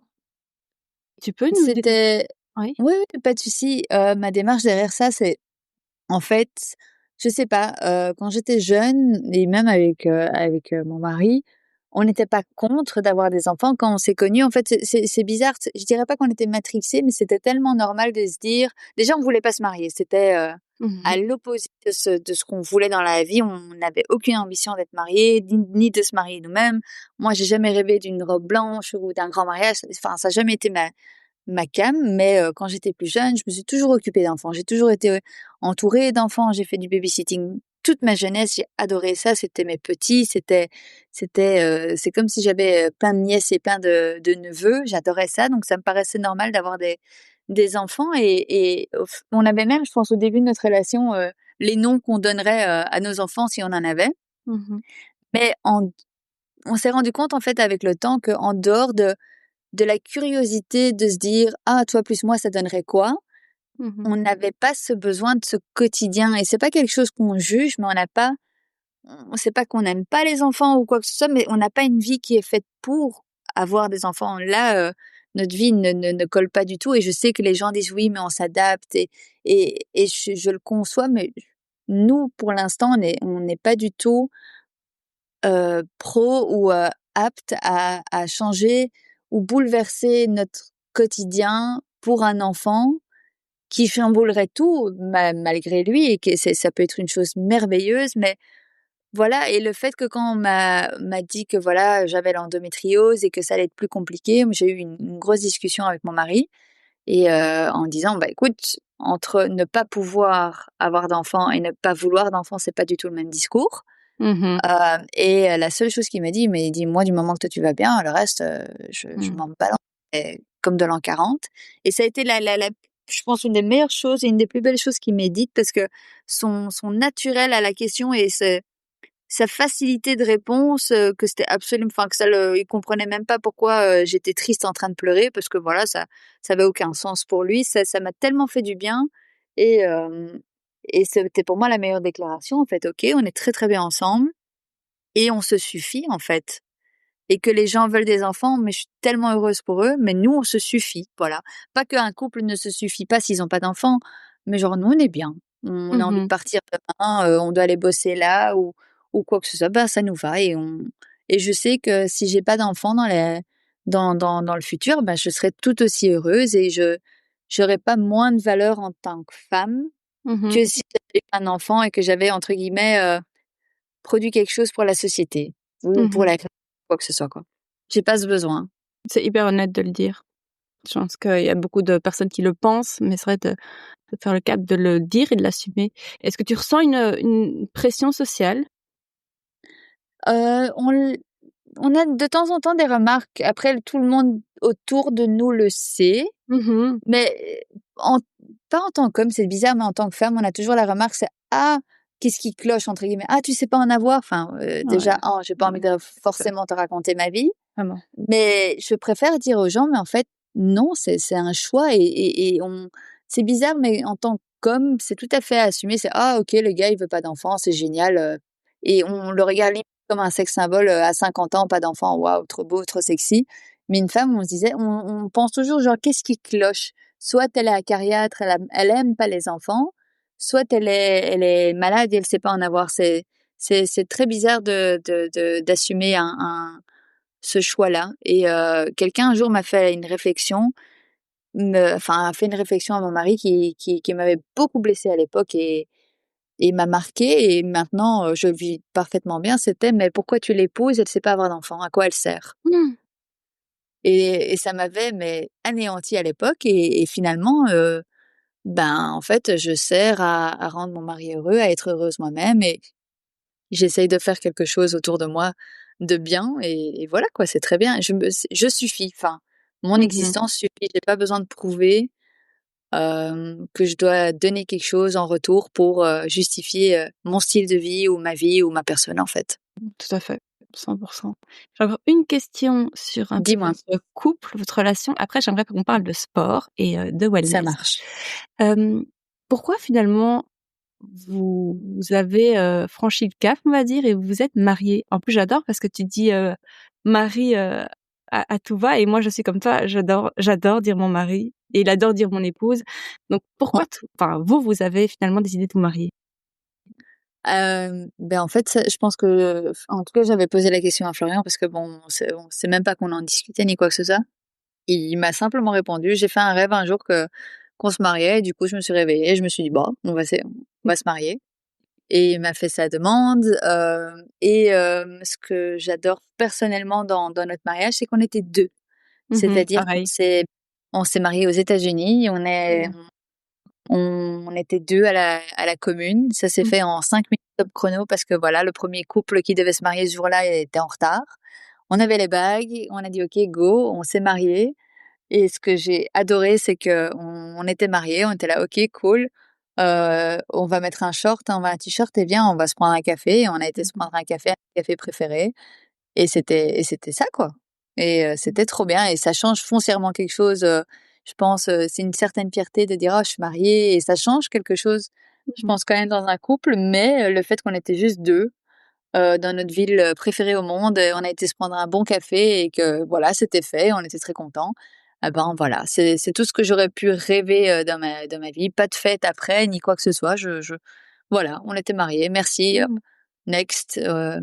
Tu peux nous dé c'était oui? oui, oui, pas de souci. Ma démarche derrière ça, c'est en fait, je sais pas, quand j'étais jeune et même avec mon mari, on n'était pas contre d'avoir des enfants. Quand on s'est connus, en fait, c'est bizarre, je dirais pas qu'on était matrixés, mais c'était tellement normal de se dire déjà, on voulait pas se marier. C'était, Mmh à mh. l'opposé de ce qu'on voulait dans la vie. On n'avait aucune ambition d'être mariés, ni de se marier nous-mêmes. Moi, j'ai jamais rêvé d'une robe blanche ou d'un grand mariage. Enfin, ça a jamais été ma came, mais quand j'étais plus jeune, je me suis toujours occupée d'enfants. J'ai toujours été, entourée d'enfants. J'ai fait du babysitting toute ma jeunesse. J'ai adoré ça. C'était mes petits. C'est comme si j'avais, plein de nièces et plein de neveux. J'adorais ça, donc ça me paraissait normal d'avoir des enfants et on avait même, je pense, au début de notre relation, les noms qu'on donnerait, à nos enfants si on en avait. Mmh. Mais on s'est rendu compte, en fait, avec le temps qu'en dehors de la curiosité de se dire: «Ah, toi plus moi, ça donnerait quoi?» Mmh. On n'avait pas ce besoin de ce quotidien et c'est pas quelque chose qu'on juge, mais on n'a pas c'est pas qu'on n'aime pas les enfants ou quoi que ce soit, mais on n'a pas une vie qui est faite pour avoir des enfants. Là, notre vie ne colle pas du tout et je sais que les gens disent: «Oui, mais on s'adapte» et je le conçois, mais nous, pour l'instant, on n'est pas du tout pro ou apte à changer ou bouleverser notre quotidien pour un enfant qui chamboulerait tout malgré lui et que ça peut être une chose merveilleuse, mais voilà. Et le fait que quand on m'a dit que voilà, j'avais l'endométriose et que ça allait être plus compliqué, j'ai eu une grosse discussion avec mon mari et en disant: «Bah, écoute, entre ne pas pouvoir avoir d'enfants et ne pas vouloir d'enfants, c'est pas du tout le même discours». Mmh. Et la seule chose qu'il m'a dit, mais il dit: «Moi, du moment que toi tu vas bien, le reste, je Mmh. m'en balance et comme de l'an 40». Et ça a été la je pense une des meilleures choses et une des plus belles choses qu'il m'ait dites parce que son naturel à la question et sa facilité de réponse, que c'était absolument enfin que ça le il comprenait même pas pourquoi, j'étais triste en train de pleurer parce que voilà, ça avait aucun sens pour lui. Ça m'a tellement fait du bien et et c'était pour moi la meilleure déclaration en fait. OK, on est très, très bien ensemble et on se suffit, en fait. Et que les gens veulent des enfants, mais je suis tellement heureuse pour eux, mais nous, on se suffit, voilà. Pas qu'un couple ne se suffit pas s'ils ont pas d'enfants, mais genre nous, on est bien. On a envie de Mmh. partir demain, on doit aller bosser là ou quoi que ce soit, ben, ça nous va et je sais que si j'ai pas d'enfants dans le futur, ben, je serai tout aussi heureuse et je j'aurais pas moins de valeur en tant que femme Mmh. que si j'avais un enfant et que j'avais entre guillemets, produit quelque chose pour la société ou pour Mmh. la quoi que ce soit, quoi. J'ai pas ce besoin. C'est hyper honnête de le dire. Je pense qu'il y a beaucoup de personnes qui le pensent, mais c'est vrai de faire le cap de le dire et de l'assumer. Est-ce que tu ressens une pression sociale? On l on a de temps en temps des remarques. Après, tout le monde autour de nous le sait, Mmh. mais en pas en tant qu'homme, c'est bizarre, mais en tant que femme, on a toujours la remarque, c'est: «Ah, qu'est-ce qui cloche?» entre guillemets. «Ah, tu sais pas en avoir?» enfin, Ouais, déjà j'ai pas envie ouais, de c'est ça, forcément te raconter ma vie, vraiment. mais je préfère dire aux gens: «Mais en fait, non, c'est un choix et on» c'est bizarre, mais en tant qu'homme, c'est tout à fait assumé. C'est: «Ah OK, le gars, il veut pas d'enfant, c'est génial», et on le regarde limite comme un sex symbole, à 50 ans, pas d'enfant, waouh, trop beau, trop sexy. Mais une femme, on se disait on pense toujours genre: «Qu'est-ce qui cloche?» soit elle est acariâtre, elle aime pas les enfants, soit elle est malade et elle sait pas en avoir. C'est très bizarre d'assumer ce choix-là et quelqu'un un jour m'a fait une réflexion, a fait une réflexion à mon mari qui m'avait beaucoup blessée à l'époque et m'a marquée et maintenant, je le vis parfaitement bien. C'était: «Mais pourquoi tu l'épouses? Elle sait pas avoir d'enfant, à quoi elle sert?» Mmh. Et ça m'avait mais anéantie à l'époque et finalement, ben, en fait, je sers à rendre mon mari heureux, à être heureuse moi-même et j'essaye de faire quelque chose autour de moi de bien et voilà quoi, c'est très bien. Je suffis, enfin, mon Mmh. existence suffit. J'ai pas besoin de prouver, que je dois donner quelque chose en retour pour, justifier, mon style de vie ou ma personne, en fait. Tout à fait, 100%. J'ai encore une question sur un peu Dis-moi, votre couple, votre relation. Après, j'aimerais qu'on parle de sport et de ça wellness. marche. Hem, Pourquoi finalement vous avez, franchi le cap, on va dire, et vous vous êtes mariés? En plus, j'adore parce que tu dis, mari, à tout va, et moi je suis comme toi, j'adore dire mon mari et il adore dire mon épouse. Donc pourquoi vous avez finalement décidé de vous marier? Ben, en fait, ça je pense que en tout cas, j'avais posé la question à Florian parce que bon, c'est même pas qu'on en discutait ni quoi que ce soit. Il m'a simplement répondu: «J'ai fait un rêve un jour que qu'on se mariait» et du coup, je me suis réveillée et je me suis dit: «Bah, on va se marier» et il m'a fait sa demande, ce que j'adore personnellement dans notre mariage, c'est qu'on était 2. Mmh. C'est-à-dire Pareil. on s'est mariés aux États-Unis, Mmh. on était 2 à la commune. Ça s'est Mmh. fait en 5 minutes top chrono parce que voilà, le premier couple qui devait se marier ce jour-là était en retard. On avait les bagues, on a dit: «OK, go», on s'est mariés et ce que j'ai adoré, c'est qu'on était mariés, on était là: «OK, cool, on va mettre un short, on va un t-shirt et viens, on va se prendre un café» et on a été se Mmh. prendre un café, un café préféré et c'était ça, quoi Mmh. c'était trop bien et ça change foncièrement quelque chose, je pense, c'est une certaine fierté de dire: «Oh, je suis mariée» et ça change quelque chose, je Mmh. pense quand même dans un couple, mais le fait qu'on était juste 2 dans notre ville, préférée au monde, on a été se prendre un bon café et que voilà, c'était fait, on était très contents. Ah ben, voilà, c'est tout ce que j'aurais pu rêver, dans ma vie. Pas de fête après, ni quoi que ce soit. Je voilà, on était mariés, merci, hop, Mmh. next, on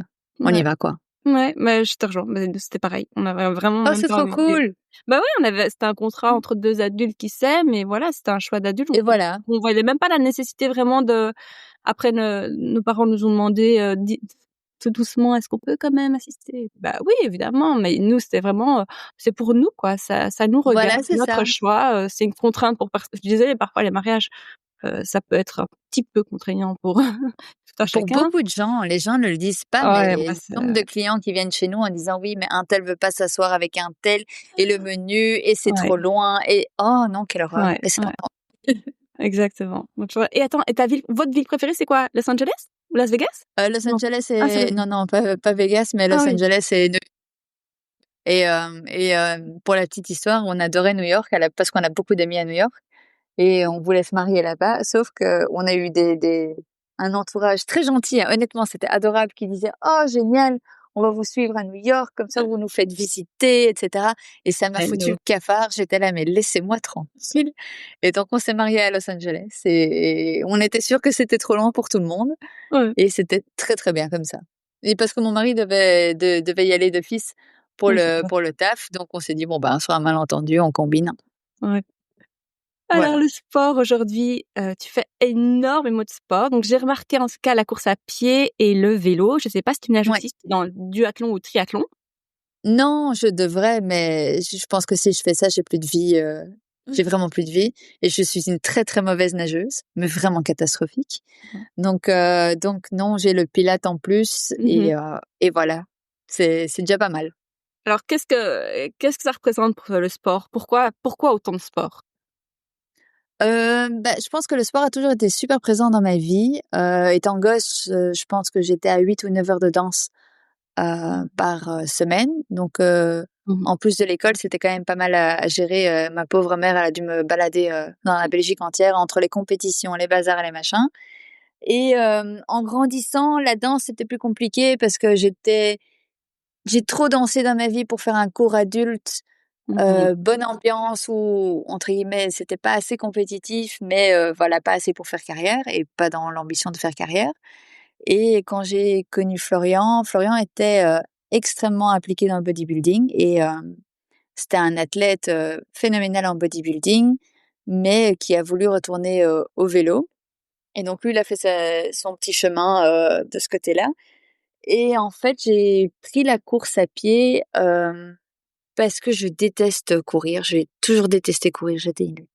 y Ouais. va, quoi. Ouais, mais je te rejoins, mais nous c'était pareil. On avait vraiment Oh, même c'est pas trop envie de. cool! Bah, ouais, c'était un contrat entre 2 adultes qui s'aiment, et voilà, c'était un choix d'adultes. Et voilà. On voyait même pas la nécessité vraiment de. Après, nos parents nous ont demandé, di tout doucement: «Est-ce qu'on peut quand même assister?» Bah, oui, évidemment, mais nous, c'était vraiment, c'est pour nous, quoi, ça nous regarde, Voilà, c'est c'est notre ça. choix, c'est une contrainte pour je suis désolée, parfois les mariages, ça peut être un petit peu contraignant pour tout un Pour chacun. beaucoup de gens, les gens ne le disent pas, Ouais, mais moi le c'est nombre de clients qui viennent chez nous en disant: «Oui, mais un tel veut pas s'asseoir avec un tel et le menu et c'est ouais, trop loin et oh non, quelle horreur, ouais, laisse-moi ouais. Exactement. Donc tu vois, et attends, et votre ville préférée, c'est quoi? Los Angeles? Ou Las Vegas? Los Non. Angeles Ah, c'est et Las non, Vegas. non, pas Vegas, mais Ah Los oui. Angeles et pour la petite histoire, on adorait New York parce qu'on a beaucoup d'amis à New York et on voulait se marier là-bas, sauf qu'on a eu des un entourage très gentil, hein, honnêtement, c'était adorable, qui disait: «Oh génial, on va vous suivre à New York, comme ça vous nous faites visiter» et cetera et ça m'a I foutu know. le cafard. J'étais là: «Mais laissez-moi tranquille» et donc on s'est mariés à Los Angeles et on était sûrs que c'était trop loin pour tout le monde Ouais, et c'était très, très bien comme ça. Et parce que mon mari devait y aller d'office oui, c'est ça. pour le taf, donc on s'est dit: «Bon, ben, sur un malentendu, on combine». Ouais. Alors Voilà. le sport aujourd'hui, tu fais énormément de sport. Donc j'ai remarqué en tout cas la course à pied et le vélo. Je sais pas si tu nages Ouais. aussi dans le duathlon ou triathlon? Non, je devrais, mais je pense que si je fais ça, j'ai plus de vie, j'ai vraiment plus de vie et je suis une très, très mauvaise nageuse, mais vraiment catastrophique. Ouais. Donc non, j'ai le Pilates en plus Mmh. et voilà. C'est déjà pas mal. Alors qu'est-ce que ça représente pour toi le sport? Pourquoi autant de sport? Bah, je pense que le sport a toujours été super présent dans ma vie. Étant gosse, je pense que j'étais à 8 ou 9 heures de danse, par, semaine. Mmh. En plus de l'école, c'était quand même pas mal à gérer, ma pauvre mère, elle a dû me balader, dans la Belgique entière entre les compétitions, les bazars et les machins en grandissant, la danse, c'était plus compliqué parce que j'ai trop dansé dans ma vie pour faire un cours adulte, Mmh. bonne ambiance où, entre guillemets, c'était pas assez compétitif, mais voilà, pas assez pour faire carrière et pas dans l'ambition de faire carrière. Et quand j'ai connu Florian, Florian était, extrêmement impliqué dans le bodybuilding et c'était un athlète, phénoménal en bodybuilding, mais qui a voulu retourner, au vélo Et donc lui, il a fait son petit chemin de ce côté-là. Et en fait, j'ai pris la course à pied parce que je déteste courir. J'ai toujours détesté courir. J'étais une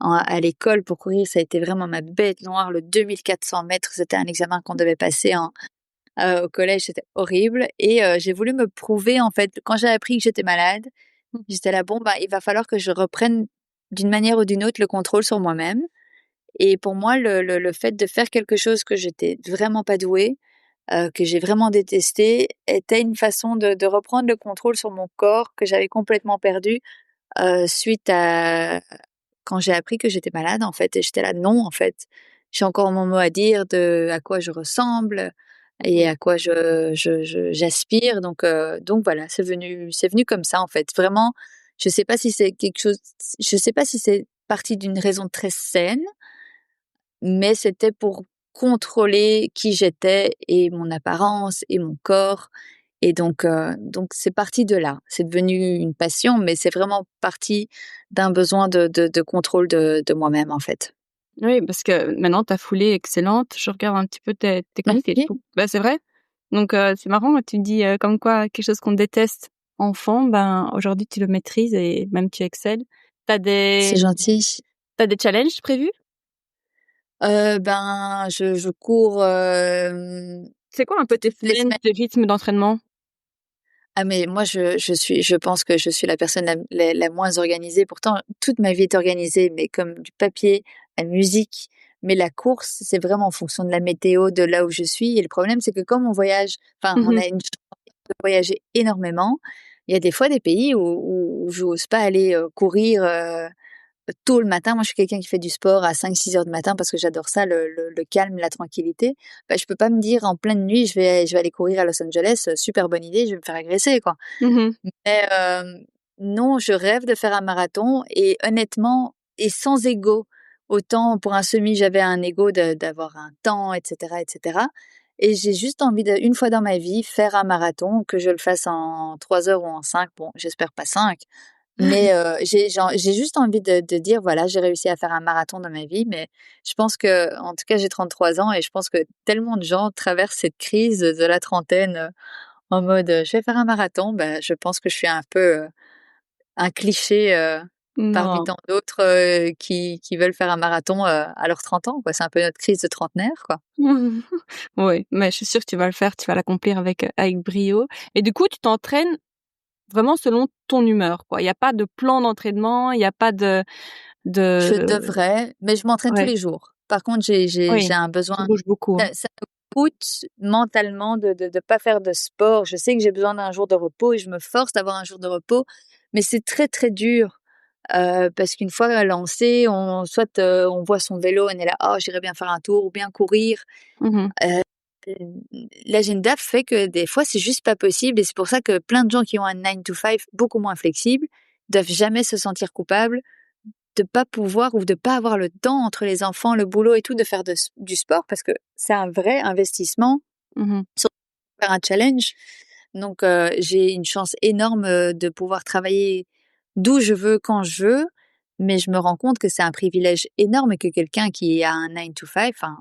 à l'école pour courir. Ça a été vraiment ma bête noire. Le 2400 mètres, c'était un examen qu'on devait passer au collège. C'était horrible. Et j'ai voulu me prouver, en fait, quand j'ai appris que j'étais malade, j'étais là, bon, bah, il va falloir que je reprenne d'une manière ou d'une autre le contrôle sur moi-même. Et pour moi, le fait de faire quelque chose que j'étais vraiment pas douée, que j'ai vraiment détesté, était une façon de reprendre le contrôle sur mon corps que j'avais complètement perdu, suite à quand j'ai appris que j'étais malade, en fait. Et j'étais là: «Non, en fait, j'ai encore mon mot à dire de à quoi je ressemble et Mmh. à quoi j'aspire». Donc voilà, c'est venu comme ça, en fait. Vraiment, je sais pas si c'est quelque chose je sais pas si c'est parti d'une raison très saine, mais c'était pour contrôler qui j'étais et mon apparence et mon corps. Et donc c'est parti de là. C'est devenu une passion, mais c'est vraiment parti d'un besoin de contrôle de moi-même, en fait. Oui, parce que maintenant ta foulée est excellente. Je regarde un petit peu tes techniques et Merci. tout. Bah, c'est vrai. Donc c'est marrant, tu me dis, comme quoi quelque chose qu'on déteste enfant, ben, aujourd'hui tu le maîtrises et même tu excelles. T'as C'est des gentil. t'as des challenges prévus? Ben, je cours, C'est quoi un peu tes toutes les semaines, semaines. tes rythmes d'entraînement? Ah mais moi je pense que je suis la personne la moins organisée. Pourtant toute ma vie est organisée, mais comme du papier, la musique. Mais la course, c'est vraiment en fonction de la météo, de là où je suis. Et le problème, c'est que comme on voyage, enfin on Mmh. a une chance de voyager énormément, il y a des fois des pays où j'ose pas aller, courir, tôt le matin. Moi je suis quelqu'un qui fait du sport à 5-6 heures du matin parce que j'adore ça, le calme, la tranquillité. Bah, je peux pas me dire en pleine nuit: «Je vais aller courir à Los Angeles, super bonne idée, je vais me faire agresser, quoi». Mmh. Mais non, je rêve de faire un marathon et honnêtement et sans ego. Autant pour un semi, j'avais un ego d'avoir un temps et cetera. Et j'ai juste envie de une fois dans ma vie, faire un marathon, que je le fasse en 3 heures ou en 5. Bon, j'espère pas 5, mais j'ai juste envie de dire: «Voilà, j'ai réussi à faire un marathon dans ma vie». Mais je pense que en tout cas, j'ai 33 ans et je pense que tellement de gens traversent cette crise de la trentaine, en mode, «Je vais faire un marathon». Bah, je pense que je suis un peu, un cliché, parmi Non. tant d'autres, qui veulent faire un marathon, à leurs 30 ans, quoi. C'est un peu notre crise de trentenaire, quoi. Oui, mais je suis sûre que tu vas le faire, tu vas l'accomplir avec brio et du coup, tu t'entraînes vraiment selon ton humeur, quoi. Il y a pas de plan d'entraînement, il y a pas Je de devrais, mais je m'entraîne tous ouais, les jours. Par contre, j'ai oui, un tu besoin, bouges beaucoup, hein. ça me coûte mentalement de pas faire de sport. Je sais que j'ai besoin d'un jour de repos et je me force d'avoir un jour de repos, mais c'est très, très dur, parce qu'une fois lancé, on voit son vélo, on est là: «Oh, j'irais bien faire un tour» ou bien courir. Mmh. Heu, l'agenda fait que des fois, c'est juste pas possible et c'est pour ça que plein de gens qui ont un 9 to 5 beaucoup moins flexible, doivent jamais se sentir coupables de pas pouvoir ou de pas avoir le temps entre les enfants, le boulot et tout, de faire du sport parce que c'est un vrai investissement, Mmh. sur faire un challenge. Donc j'ai une chance énorme, de pouvoir travailler d'où je veux, quand je veux, mais je me rends compte que c'est un privilège énorme et que quelqu'un qui a un 9 to 5, enfin,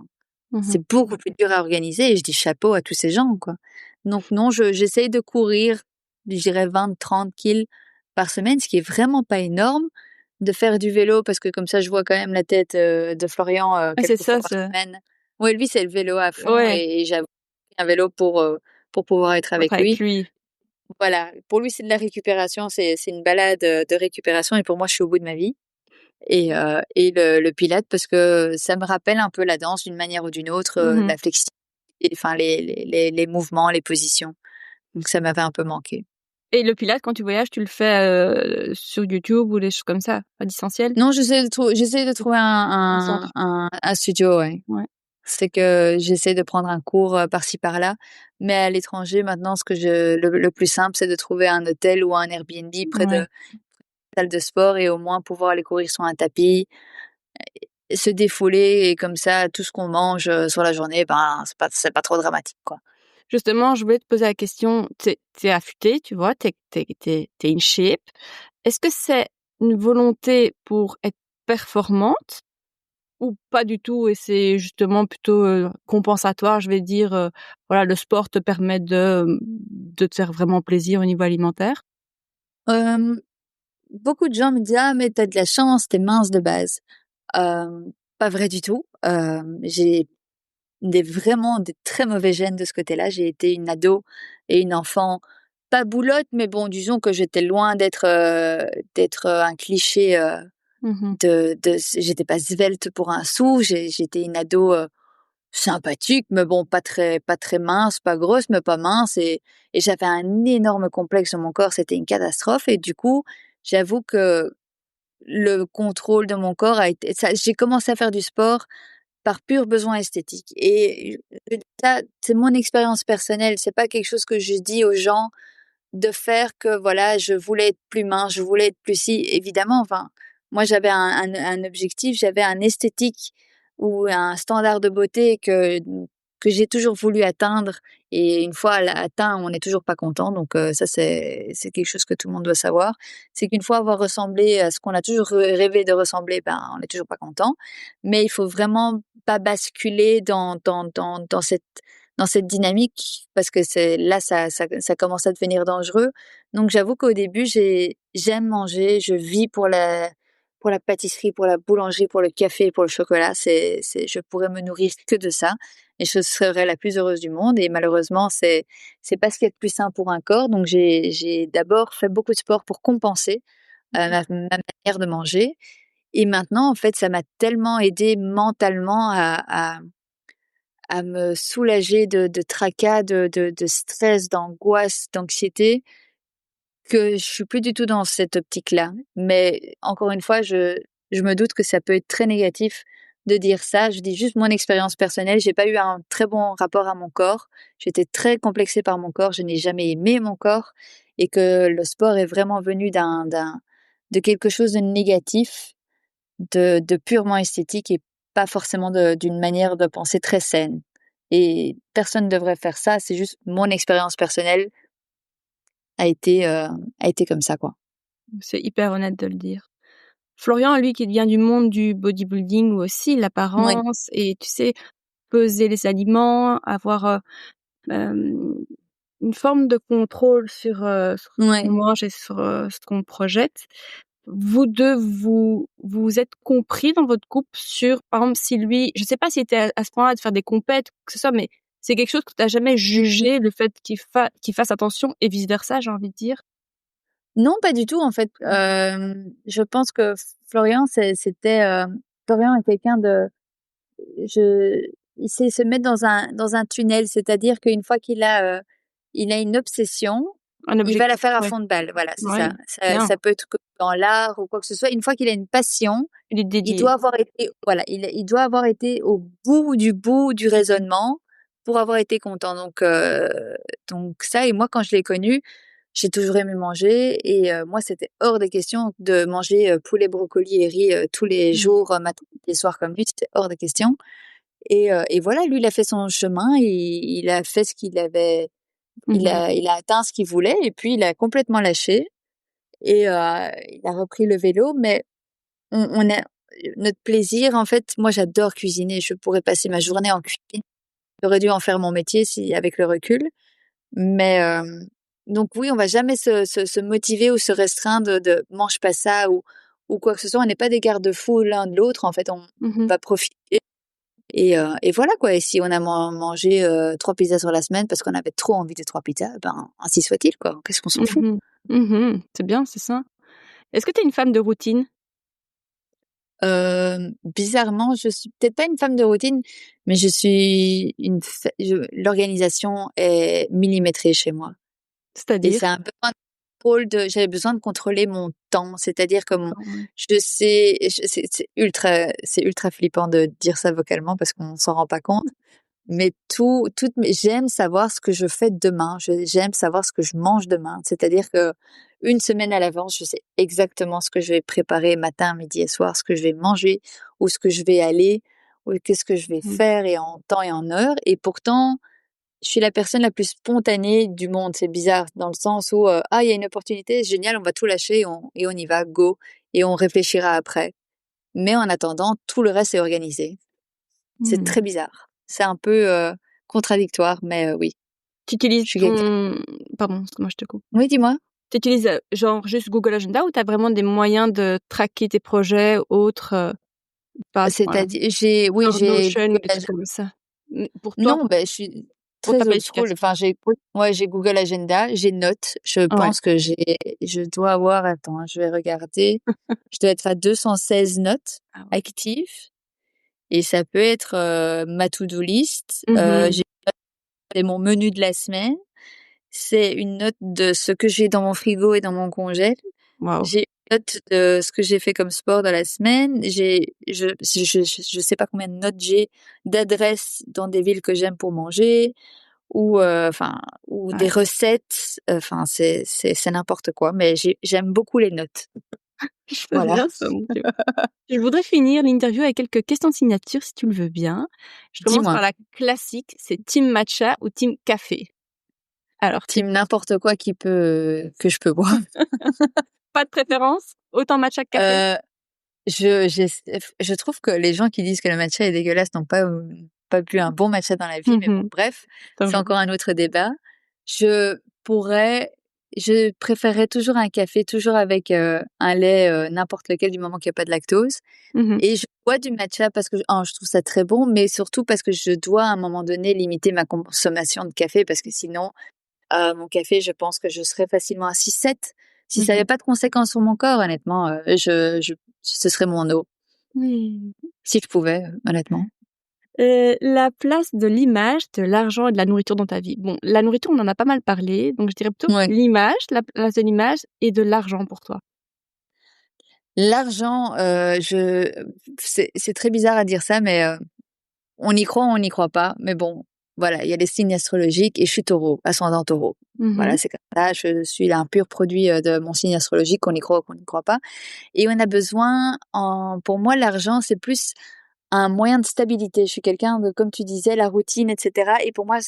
c'est Mmh. beaucoup plus dur à organiser et je dis chapeau à tous ces gens, quoi. Donc non, j'essaye de courir, je dirais 20-30 kills par semaine, ce qui est vraiment pas énorme. De faire du vélo parce que comme ça je vois quand même la tête, de Florian, Ouais, c'est quelques fois ça, par c'est semaine. Ouais, lui, c'est le vélo à fond ouais, et j'avoue un vélo pour pouvoir être faut être avec avec lui. lui. Voilà, pour lui, c'est de la récupération, c'est une balade, de récupération et pour moi, je suis au bout de ma vie. Et le pilates parce que ça me rappelle un peu la danse d'une manière ou d'une autre, Mmh. la flexibilité, enfin les mouvements, les positions. Donc ça m'avait un peu manqué. Et le pilates, quand tu voyages, tu le fais, sur YouTube ou des choses comme ça, à distanciel? Non, j'essaie de trouver Un un centre? un un studio, ouais. Ouais. C'est que j'essaie de prendre un cours, par-ci par-là, mais à l'étranger maintenant ce que le plus simple, c'est de trouver un hôtel ou un Airbnb près Ouais. de salle de sport et au moins pouvoir aller courir sur un tapis, se défouler et comme ça tout ce qu'on mange, sur la journée, ben, c'est pas trop dramatique, quoi. Justement, je voulais te poser la question, tu es affûtée, tu vois? Tu in shape. Est-ce que c'est une volonté pour être performante ou pas du tout et c'est justement plutôt, compensatoire? Je vais dire, voilà, le sport te permet de te faire vraiment plaisir au niveau alimentaire? Hem, Beaucoup de gens me disent: «Ah mais tu as de la chance, tu es mince de base». Pas vrai du tout. J'ai vraiment des très mauvais gènes de ce côté-là. J'ai été une ado et une enfant pas boulotte, mais bon, disons que j'étais loin d'être un cliché, Mmh. de j'étais pas svelte pour un sou. J'étais une ado, sympathique, mais bon, pas très mince, pas grosse, mais pas mince et j'avais un énorme complexe sur mon corps, c'était une catastrophe et du coup, j'avoue que le contrôle de mon corps a été ça j'ai commencé à faire du sport par pur besoin esthétique et ça, c'est mon expérience personnelle, c'est pas quelque chose que je dis aux gens de faire que voilà, je voulais être plus mince, je voulais être plus si évidemment, enfin, moi j'avais un objectif, j'avais un esthétique ou un standard de beauté que j'ai toujours voulu atteindre et une fois atteint, on n'est toujours pas content donc ça c'est quelque chose que tout le monde doit savoir. C'est qu'une fois avoir ressemblé à ce qu'on a toujours rêvé de ressembler, ben, on n'est toujours pas content. Mais il faut vraiment pas basculer dans cette dynamique parce que c'est là ça commence à devenir dangereux. Donc j'avoue qu'au début, j'aime manger, je vis pour la pâtisserie, pour la boulangerie, pour le café, pour le chocolat. C'est je pourrais me nourrir que de ça et je serais la plus heureuse du monde et malheureusement, c'est pas ce qu'il y a de plus sain pour un corps. Donc j'ai d'abord fait beaucoup de sport pour compenser, ma manière de manger et maintenant, en fait, ça m'a tellement aidée mentalement à me soulager de tracas, de stress, d'angoisse, d'anxiété, que je suis plus du tout dans cette optique-là. Mais encore une fois, je me doute que ça peut être très négatif de dire ça. Je dis juste mon expérience personnelle. J'ai pas eu un très bon rapport à mon corps. J'étais très complexée par mon corps. Je n'ai jamais aimé mon corps et que le sport est vraiment venu de quelque chose de négatif, de purement esthétique et pas forcément d'une manière de penser très saine. Et personne ne devrait faire ça, c'est juste mon expérience personnelle a été comme ça, quoi. C'est hyper honnête de le dire. Florian, lui, qui vient du monde du bodybuilding aussi, Ouais, l'apparence et tu sais, peser les aliments, avoir, hem, une forme de contrôle sur ce qu'on ouais. mange et sur, ce qu'on projette. Vous 2, vous êtes compris dans votre couple sur, par exemple, si lui je sais pas s'il était à ce point-là de faire des compètes ou que ce soit, mais c'est quelque chose que tu as jamais jugé, le fait qu'il fasse attention et vice versa, j'ai envie de dire? Non, pas du tout, en fait. Je pense que Florian, Florian est quelqu'un de je il sait se mettre dans un tunnel, c'est-à-dire qu'une fois il a une obsession, Un il va la objectif, faire à ouais. fond de balle, voilà, c'est Ouais, ça. bien, Ça peut être que dans l'art ou quoi que ce soit. Une fois qu'il a une passion, il est il dédié. doit avoir été voilà, il doit avoir été au bout du raisonnement pour avoir été content. Donc ça et moi quand je l'ai connu, j'ai toujours aimé manger et moi c'était hors des questions de manger, poulet, brocoli et riz, tous les Mmh. jours, matin, midi et soir comme lui, c'était hors des questions et voilà, lui il a fait son chemin, il a fait ce qu'il avait Mmh. il a atteint ce qu'il voulait et puis il a complètement lâché et il a repris le vélo mais on a notre plaisir, en fait, moi j'adore cuisiner, je pourrais passer ma journée en cuisine. J'aurais dû en faire mon métier si avec le recul, mais donc oui, on va jamais se motiver ou se restreindre de «mange pas ça» ou quoi que ce soit. On n'est pas des garde-fous l'un de l'autre, en fait, on Mmh. va profiter et voilà quoi et si on a mangé, 3 pizzas sur la semaine parce qu'on avait trop envie de 3 pizzas, ben, ainsi soit-il quoi, qu'est-ce qu'on s'en fout? Mmh. Mmh. C'est bien, c'est ça. Est-ce que tu es une femme de routine? Bizarrement, je suis peut-être pas une femme de routine, mais je suis une fa je l'organisation est millimétrée chez moi et c'est C'est-à-dire? un besoin de j'avais besoin de contrôler mon temps. C'est-à-dire que mon D'accord, ouais. je sais je c'est ultra flippant de dire ça vocalement parce qu'on s'en rend pas compte, mais toutes mes j'aime savoir ce que je fais demain, j'aime savoir ce que je mange demain. C'est-à-dire que une semaine à l'avance, je sais exactement ce que je vais préparer matin, midi et soir, ce que je vais manger, où ce que je vais aller, ou qu'est-ce que je vais Mmh. faire et en temps et en heure et pourtant, je suis la personne la plus spontanée du monde. C'est bizarre dans le sens où, «Ah, il y a une opportunité, génial, on va tout lâcher, on y va, go» et on réfléchira après. mais en attendant, tout le reste est organisé. C'est très bizarre. C'est un peu contradictoire, mais oui. Tu utilises Je suis quelqu'un. Pardon, moi je te coupe. Oui, dis-moi. Tu utilises genre juste Google Agenda ou tu as vraiment des moyens de traquer tes projets autres, pas à ce point-là? C'est-à-dire, oui, Genre j'ai Notion ou Google des trucs comme ça? Pour toi, Non, ben, je suis pour ta très old school. planification? Enfin, Oui. j'ai Google Agenda, j'ai Notes. Je Ouais. pense que je dois avoir, attends, hein, je vais regarder. Je dois être à 216 notes Ah ouais. actives et ça peut être ma to-do list. Mmh. J'ai mon menu de la semaine. C'est une note de ce que j'ai dans mon frigo et dans mon congèle. Waouh. J'ai une note de ce que j'ai fait comme sport dans la semaine. Je sais pas combien de notes j'ai d'adresses dans des villes que j'aime pour manger ou ou des Ouais. recettes. Enfin, c'est n'importe quoi, mais j'aime beaucoup les notes. C'est Voilà. bien ça, mon Dieu. Je voudrais finir l'interview avec quelques questions de signature si tu le veux bien. Je commence Dis-moi, par la classique, c'est team matcha ou team café? Alors, tu team n'importe quoi que je peux boire. pas de préférence? Autant matcha que café? Heu, je trouve que les gens qui disent que le matcha est dégueulasse n'ont pas bu un bon matcha dans la vie, mais bon, Mmh. bref, c'est Dangereux. encore un autre débat. Je pourrais je préférerais toujours un café, toujours avec, un lait, n'importe lequel du moment qu'il y a pas de lactose Mmh. et je bois du matcha parce que je trouve ça très bon, mais surtout parce que je dois à un moment donné limiter ma consommation de café parce que sinon, mon café, je pense que je serais facilement à 6-7. Si ça Mmh. avait pas de conséquences sur mon corps, honnêtement, ce serait mon eau, Oui. si je pouvais, honnêtement. La place de l'image, de l'argent et de la nourriture dans ta vie. Bon, la nourriture, on en a pas mal parlé, donc je dirais plutôt Ouais. l'image, la place de l'image et de l'argent pour toi. L'argent, c'est très bizarre à dire ça, mais on y croit ou on n'y croit pas. Mais bon, voilà, il y a les signes astrologiques et je suis Taureau, ascendant Taureau. Voilà, Mmh. c'est comme ça. Je suis là un pur produit, de mon signe astrologique, qu'on y croit ou qu'on n'y croit pas. Et on a besoin pour moi, l'argent, c'est plus un moyen de stabilité. Je suis quelqu'un de, comme tu disais, la routine, et cetera. Et pour moi,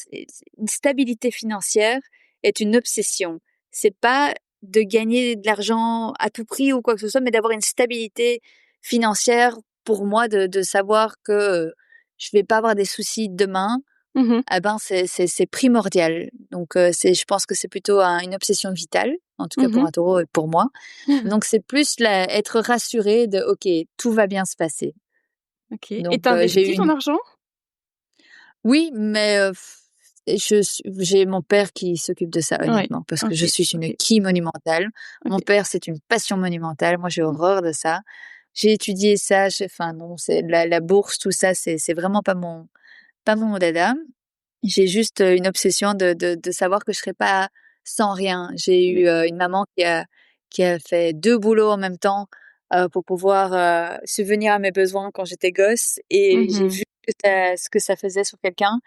une stabilité financière est une obsession. C'est pas de gagner de l'argent à tout prix ou quoi que ce soit, mais d'avoir une stabilité financière pour moi, de savoir que je vais pas avoir des soucis demain. Mmh. Eh ben, c'est primordial. Donc, je pense que c'est plutôt une obsession vitale, en tout cas pour Mmh. un taureau et pour moi. Donc, c'est plus être rassuré de, OK, tout va bien se passer. OK, et Donc, j'ai eu tu ton une argent? oui, mais j'ai mon père qui s'occupe de ça, Ouais, honnêtement, parce que je OK, suis une OK, quille monumentale. Mon OK. père, c'est une passion monumentale. Moi, j'ai horreur de ça. J'ai étudié ça, enfin non, c'est la bourse, tout ça, c'est vraiment pas mon dada. J'ai juste, une obsession de savoir que je serai pas sans rien. J'ai Oui. eu, une maman qui a fait 2 boulots en même temps, pour pouvoir, subvenir à mes besoins quand j'étais gosse et j'ai Mmh. vu ce que ça faisait sur quelqu'un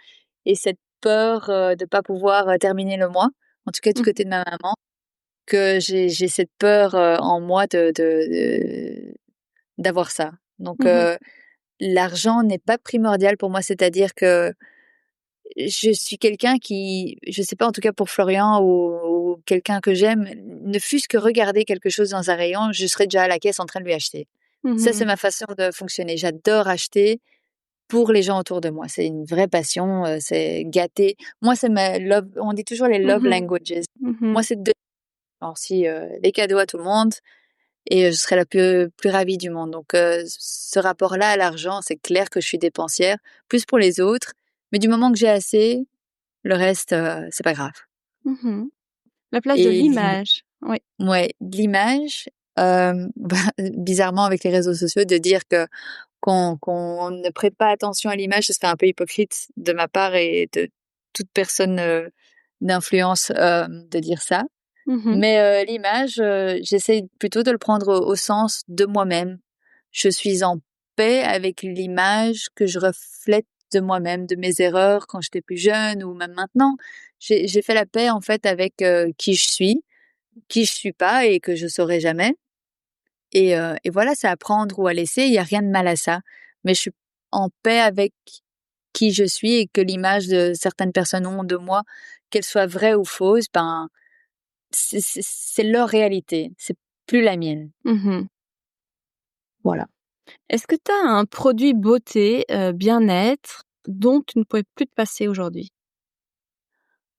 et cette peur, de pas pouvoir, terminer le mois, en tout cas du Mmh. côté de ma maman, que j'ai cette peur, en moi d'avoir ça. Donc, Mmh. l'argent n'est pas primordial pour moi, c'est-à-dire que je suis quelqu'un qui, je sais pas, en tout cas pour Florian ou quelqu'un que j'aime, ne fût-ce que regarder quelque chose dans un rayon, je serais déjà à la caisse en train de lui acheter. Ça, c'est Mmh. ma façon de fonctionner. J'adore acheter pour les gens autour de moi. C'est une vraie passion, c'est gâter. Moi, c'est ma love, on dit toujours les love Mmh. languages. Mmh. Moi, c'est de alors si, les cadeaux à tout le monde et je serais la plus ravie du monde. Donc ce rapport-là à l'argent, c'est clair que je suis dépensière, plus pour les autres, mais du moment que j'ai assez, le reste, c'est pas grave. Mmh. La place de Et l'image. Oui. de l'image, bah, bizarrement avec les réseaux sociaux, de dire que qu'on ne prête pas attention à l'image, ce serait un peu hypocrite de ma part et de toute personne, d'influence, de dire ça. Mmh. Mais, l'image, j'essaie plutôt de le prendre au sens de moi-même. Je suis en paix avec l'image que je reflète de moi-même, de mes erreurs quand j'étais plus jeune ou même maintenant. J'ai fait la paix, en fait, avec, qui je suis pas et que je saurai jamais et voilà, c'est à prendre ou à laisser, il y a rien de mal à ça. Mais je suis en paix avec qui je suis et que l'image de certaines personnes ont de moi, qu'elle soit vraie ou fausse, ben, c'est leur réalité, c'est plus la mienne. Mmh. Voilà. Est-ce que tu as un produit beauté, bien-être dont tu ne pourrais plus te passer aujourd'hui?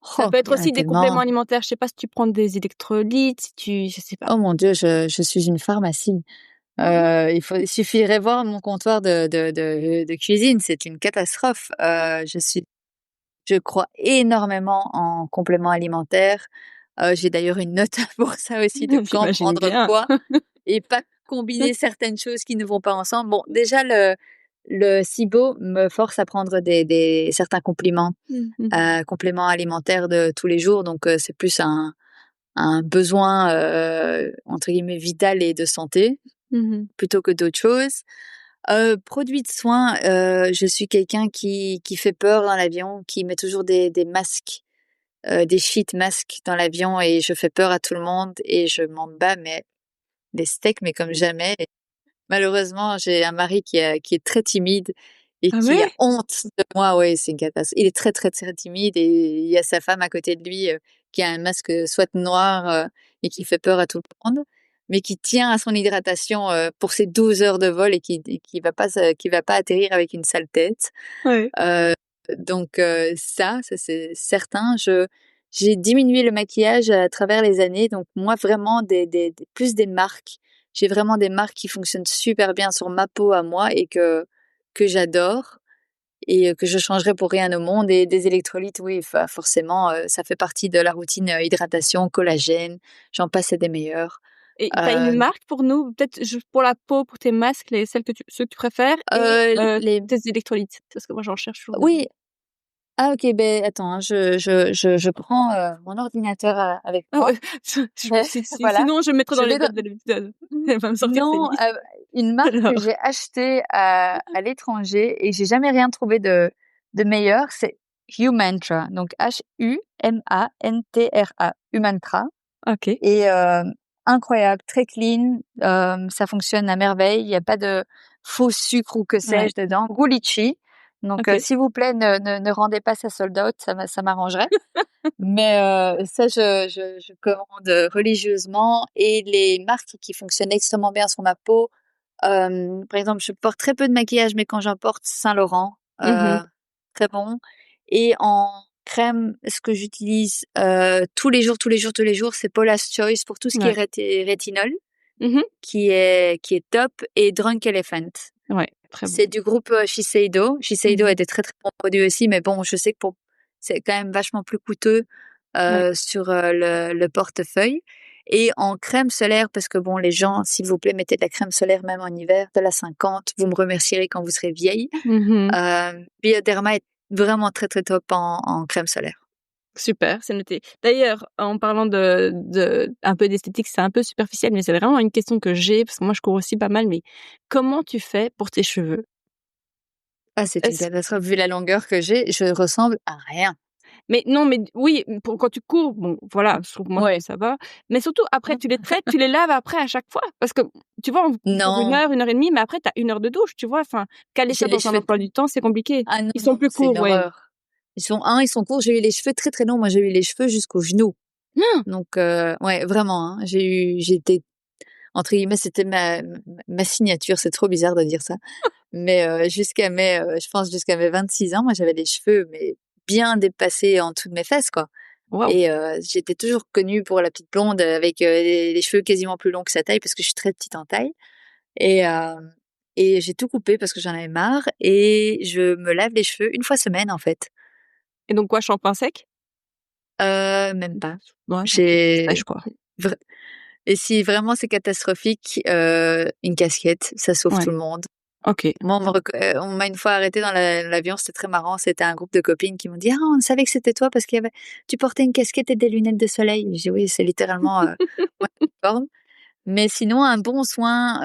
Ça Oh, peut il être y en a aussi des compléments tellement. alimentaires, je sais pas si tu prends des électrolytes, si tu je sais pas. Oh mon Dieu, je suis une pharmacie. Il suffirait voir mon comptoir de cuisine, c'est une catastrophe. Je crois énormément en compléments alimentaires. J'ai d'ailleurs une note pour ça aussi, de quand J'imagine prendre bien. quoi et pas combiner certaines choses qui ne vont pas ensemble. Bon, déjà le SIBO me force à prendre des certains Mmh mh. compléments alimentaires de tous les jours, donc c'est plus un besoin, entre guillemets «vital» et de santé, Mmh. plutôt que d'autres choses. Produits de soins, je suis quelqu'un qui fait peur dans l'avion, qui met toujours des masques, des sheet masques dans l'avion, et je fais peur à tout le monde et je m'en bats mais les steaks, mais comme jamais. Malheureusement, j'ai un mari qui est très timide et Ah qui a ouais? honte de moi. Ouais, c'est une catastrophe. Il est très, très, très timide, et il y a sa femme à côté de lui, qui a un masque, soit noir, et qui fait peur à tout le monde, mais qui tient à son hydratation, pour ses 12 heures de vol, qui va pas atterrir avec une sale tête. Ouais. Heu, donc ça c'est certain. J'ai diminué le maquillage à travers les années, donc moi vraiment des plus des marques. J'ai vraiment des marques qui fonctionnent super bien sur ma peau à moi et que j'adore, et que je changerais pour rien au monde. Et des électrolytes, oui, forcément, ça fait partie de la routine, hydratation, collagène, j'en passe et des meilleurs. Et tu as une Heu marque pour nous? Peut-être juste pour la peau, pour tes masques, les celles que tu ceux que tu préfères et les tes électrolytes? Parce que moi j'en cherche toujours des Oui. Ah OK, ben attends, hein, je prends, mon ordinateur, avec ah moi. ouais, je Voilà, sinon je mettrai dans je les vais dans notes de l'épisode. Elle va me sortir ses non, listes. une marque que Alors, j'ai achetée à l'étranger et j'ai jamais rien trouvé de meilleur, c'est Humantra, donc Humantra, Humantra. OK, Et incroyable, très clean, ça fonctionne à merveille, il y a pas de faux sucre ou que ouais, sais-je dedans. Goût litchi, donc OK. s'il vous plaît, ne rendez pas ça sold out, ça m'arrangerait. Mais ça, je commande, religieusement, et les marques qui fonctionnent extrêmement bien sur ma peau, par exemple, je porte très peu de maquillage, mais quand j'en porte, Saint-Laurent, Mmh. très bon. Et en crème, ce que j'utilise, tous les jours, tous les jours, tous les jours, c'est Paula's Choice pour tout ce qui est Ouais. rétinol, Mmh. qui est top, et Drunk Elephant. Ouais, très bon. C'est du groupe, Shiseido. Shiseido a Mmh. des très, très bons produits aussi, mais bon, je sais que c'est quand même vachement plus coûteux, Ouais. sur, le portefeuille. Et en crème solaire, parce que bon, les gens, s'il vous plaît, mettez de la crème solaire même en hiver, de la 50, vous me remercierez quand vous serez vieille. Mmh. Bioderma est vraiment très, très top en crème solaire. Super, c'est noté. D'ailleurs, en parlant de un peu d'esthétique, c'est un peu superficiel, mais c'est vraiment une question que j'ai parce que moi je cours aussi pas mal, mais comment tu fais pour tes cheveux? Ah, c'est une Est-ce catastrophe. Vu la longueur que j'ai, je ressemble à rien. Mais non, mais oui, pour quand tu cours, bon, voilà, je trouve moi que Ouais. ça va. Mais surtout après tu les traites, tu les laves après à chaque fois? Parce que tu vois, on court Non, 1 heure et demie, mais après tu as 1 heure de douche, tu vois? Enfin, caler j'ai ça les dans un cheveux emploi du temps, c'est compliqué. ah non, Ils sont non, plus c'est courts, une ouais. horreur. Ils sont courts. J'ai eu les cheveux très, très longs. Moi, j'ai eu les cheveux jusqu'aux genoux. Donc ouais, vraiment, hein. J'étais, entre guillemets, c'était ma signature. C'est trop bizarre de dire ça. Mais je pense jusqu'à mes 26 ans, moi, j'avais les cheveux, mais bien dépassés en dessous de mes fesses, quoi. Waouh! Et j'étais toujours connue pour la petite blonde, avec, les cheveux quasiment plus longs que sa taille, parce que je suis très petite en taille. Et j'ai tout coupé parce que j'en avais marre, et je me lave les cheveux une fois semaine, en fait. Et donc quoi, shampoing sec? Même pas. Ouais, OK, J'ai sèche quoi. vr Et si vraiment c'est catastrophique, une casquette, ça sauve Ouais, tout le monde. OK. Moi, on m'a une fois arrêtée dans l'avion, c'était très marrant. C'était un groupe de copines qui m'ont dit: «Ah, on savait que c'était toi parce tu portais une casquette et des lunettes de soleil». J'ai dit: «Oui, c'est littéralement, mon uniforme». Mais sinon, un bon soin,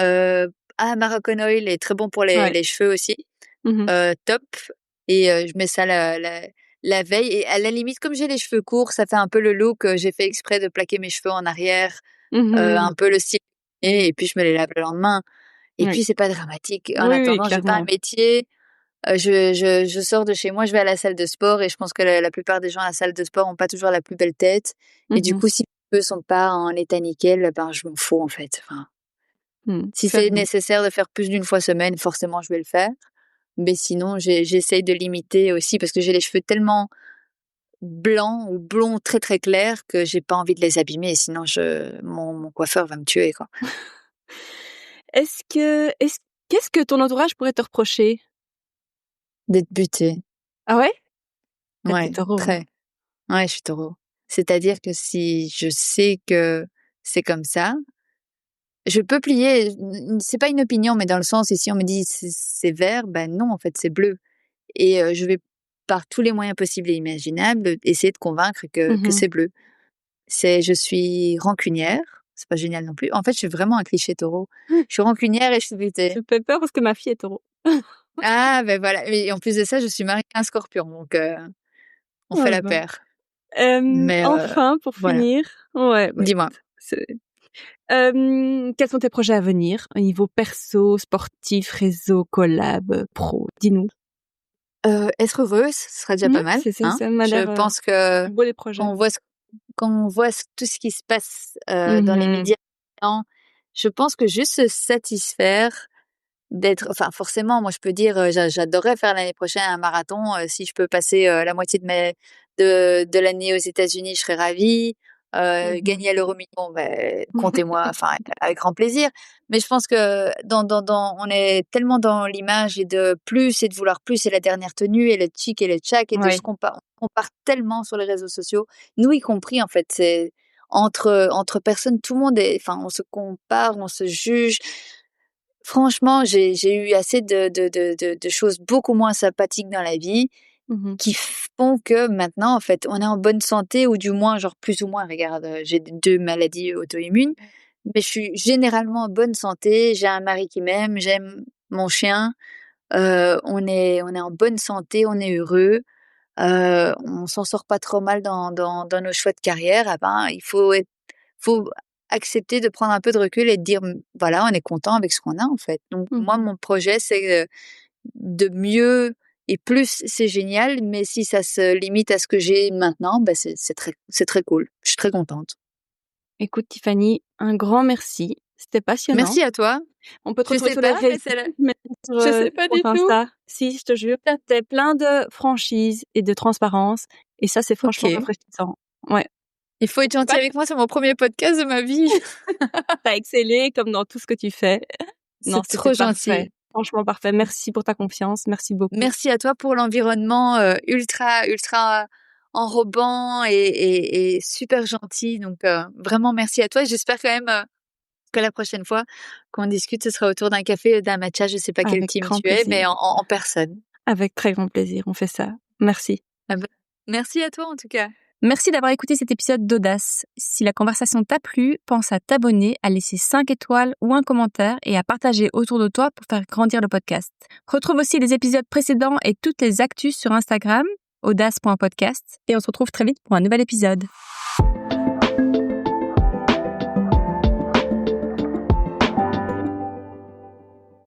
Moroccan Oil est très bon pour Ouais. les cheveux aussi, Mmh mh. top. Et je mets ça la veille, et à la limite, comme j'ai les cheveux courts, ça fait un peu le look, j'ai fait exprès de plaquer mes cheveux en arrière, un Mmh. peu le style, et puis je me les lave le lendemain. Et Oui. puis c'est pas dramatique. En Oui, oui, attendant, j'ai pas un clairement. métier, je sors de chez moi, je vais à la salle de sport, et je pense que la plupart des gens à la salle de sport ont pas toujours la plus belle tête, et Mmh du mh. coup, si mes cheveux sont pas en état nickel, ben, je m'en fous, en fait. Enfin, Si c'est nécessaire de faire plus d'une fois semaine, forcément, je vais le faire. Mais sinon, j'essaye de limiter aussi parce que j'ai les cheveux tellement blancs ou blonds très, très clairs que j'ai pas envie de les abîmer. Sinon, mon coiffeur va me tuer, quoi. Qu'est-ce que ton entourage pourrait te reprocher? D'être butée. Ah ouais? T'es Ouais, taureau, hein? très. Ouais, je suis taureau. C'est-à-dire que si je sais que c'est comme ça, je peux plier. C'est pas une opinion, mais dans le sens, et si on me dit c'est vert, ben non, en fait, c'est bleu. Et je vais par tous les moyens possibles et imaginables essayer de convaincre que c'est bleu. Je suis rancunière, c'est pas génial non plus. En fait, je suis vraiment un cliché taureau. Je suis rancunière et je suis butée. Ça me fait peur parce que ma fille est taureau. Ah ben voilà, et en plus de ça, je suis mariée à un scorpion, donc on fait Oh la bah. paire. Mais Enfin, pour voilà. finir, ouais, bah, Dis-moi. écoute, quels sont tes projets à venir au niveau perso, sportif, réseau, collab, pro? Dis-nous. Être heureuse, ce serait déjà pas mal, hein. Ça m'a Je l'air, pense que beau les projets. quand on voit tout ce qui se passe, dans les Mmh. médias, je pense que juste se satisfaire d'être, enfin, forcément, moi, je peux dire, j'adorerais faire l'année prochaine un marathon, si je peux passer, la moitié de l'année aux États-Unis, je serais ravie. Mmh. Gagner à l'euro-million, comptez-moi, enfin, avec grand plaisir. Mais je pense que on est tellement dans l'image et de plus et de vouloir plus et la dernière tenue et le chic et le tchac et de se Ouais. on compare tellement sur les réseaux sociaux, nous y compris, en fait. C'est entre personnes, tout le monde enfin, on se compare, on se juge. Franchement, j'ai eu assez de choses beaucoup moins sympathiques dans la vie Mmh. qui font que maintenant, en fait, on est en bonne santé ou du moins, genre, plus ou moins. Regarde, j'ai 2 maladies auto-immunes, mais je suis généralement en bonne santé. J'ai un mari qui m'aime, j'aime mon chien, on est en bonne santé, on est heureux, on s'en sort pas trop mal dans nos choix de carrière. Ah ben, faut accepter de prendre un peu de recul et de dire: Voilà, on est content avec ce qu'on a, en fait». Donc moi, Mmh. mon projet, c'est, de mieux et plus, c'est génial, mais si ça se limite à ce que j'ai maintenant, c'est très cool. Je suis très contente. Écoute Tiffany, un grand merci. C'était passionnant. Merci à toi. On peut te Je retrouver sais sur les pas, mais réseaux, c'est la mais sur, je sais pas compte du tout. Insta. Si, je te jure, tu plein de franchise et de transparence et ça, c'est franchement OK. rafraîchissant. Ouais. Il faut être gentil Pas avec moi, c'est mon premier podcast de ma vie. tu excellé comme dans tout ce que tu fais. Non, C'est c'était trop parfait. gentil. Franchement parfait. Merci pour ta confiance. Merci beaucoup. Merci à toi pour l'environnement, ultra enrobant et super gentil. Donc vraiment merci à toi et j'espère quand même, que la prochaine fois qu'on discute, ce sera autour d'un café, d'un matcha. Je sais pas quel Avec team grand tu es, mais plaisir. en personne. Avec très grand plaisir. On fait ça. Merci. Ah bah, merci à toi en tout cas. Merci d'avoir écouté cet épisode d'Audace. Si la conversation t'a plu, pense à t'abonner, à laisser 5 étoiles ou un commentaire et à partager autour de toi pour faire grandir le podcast. Retrouve aussi les épisodes précédents et toutes les actus sur Instagram, audace.podcast, et on se retrouve très vite pour un nouvel épisode.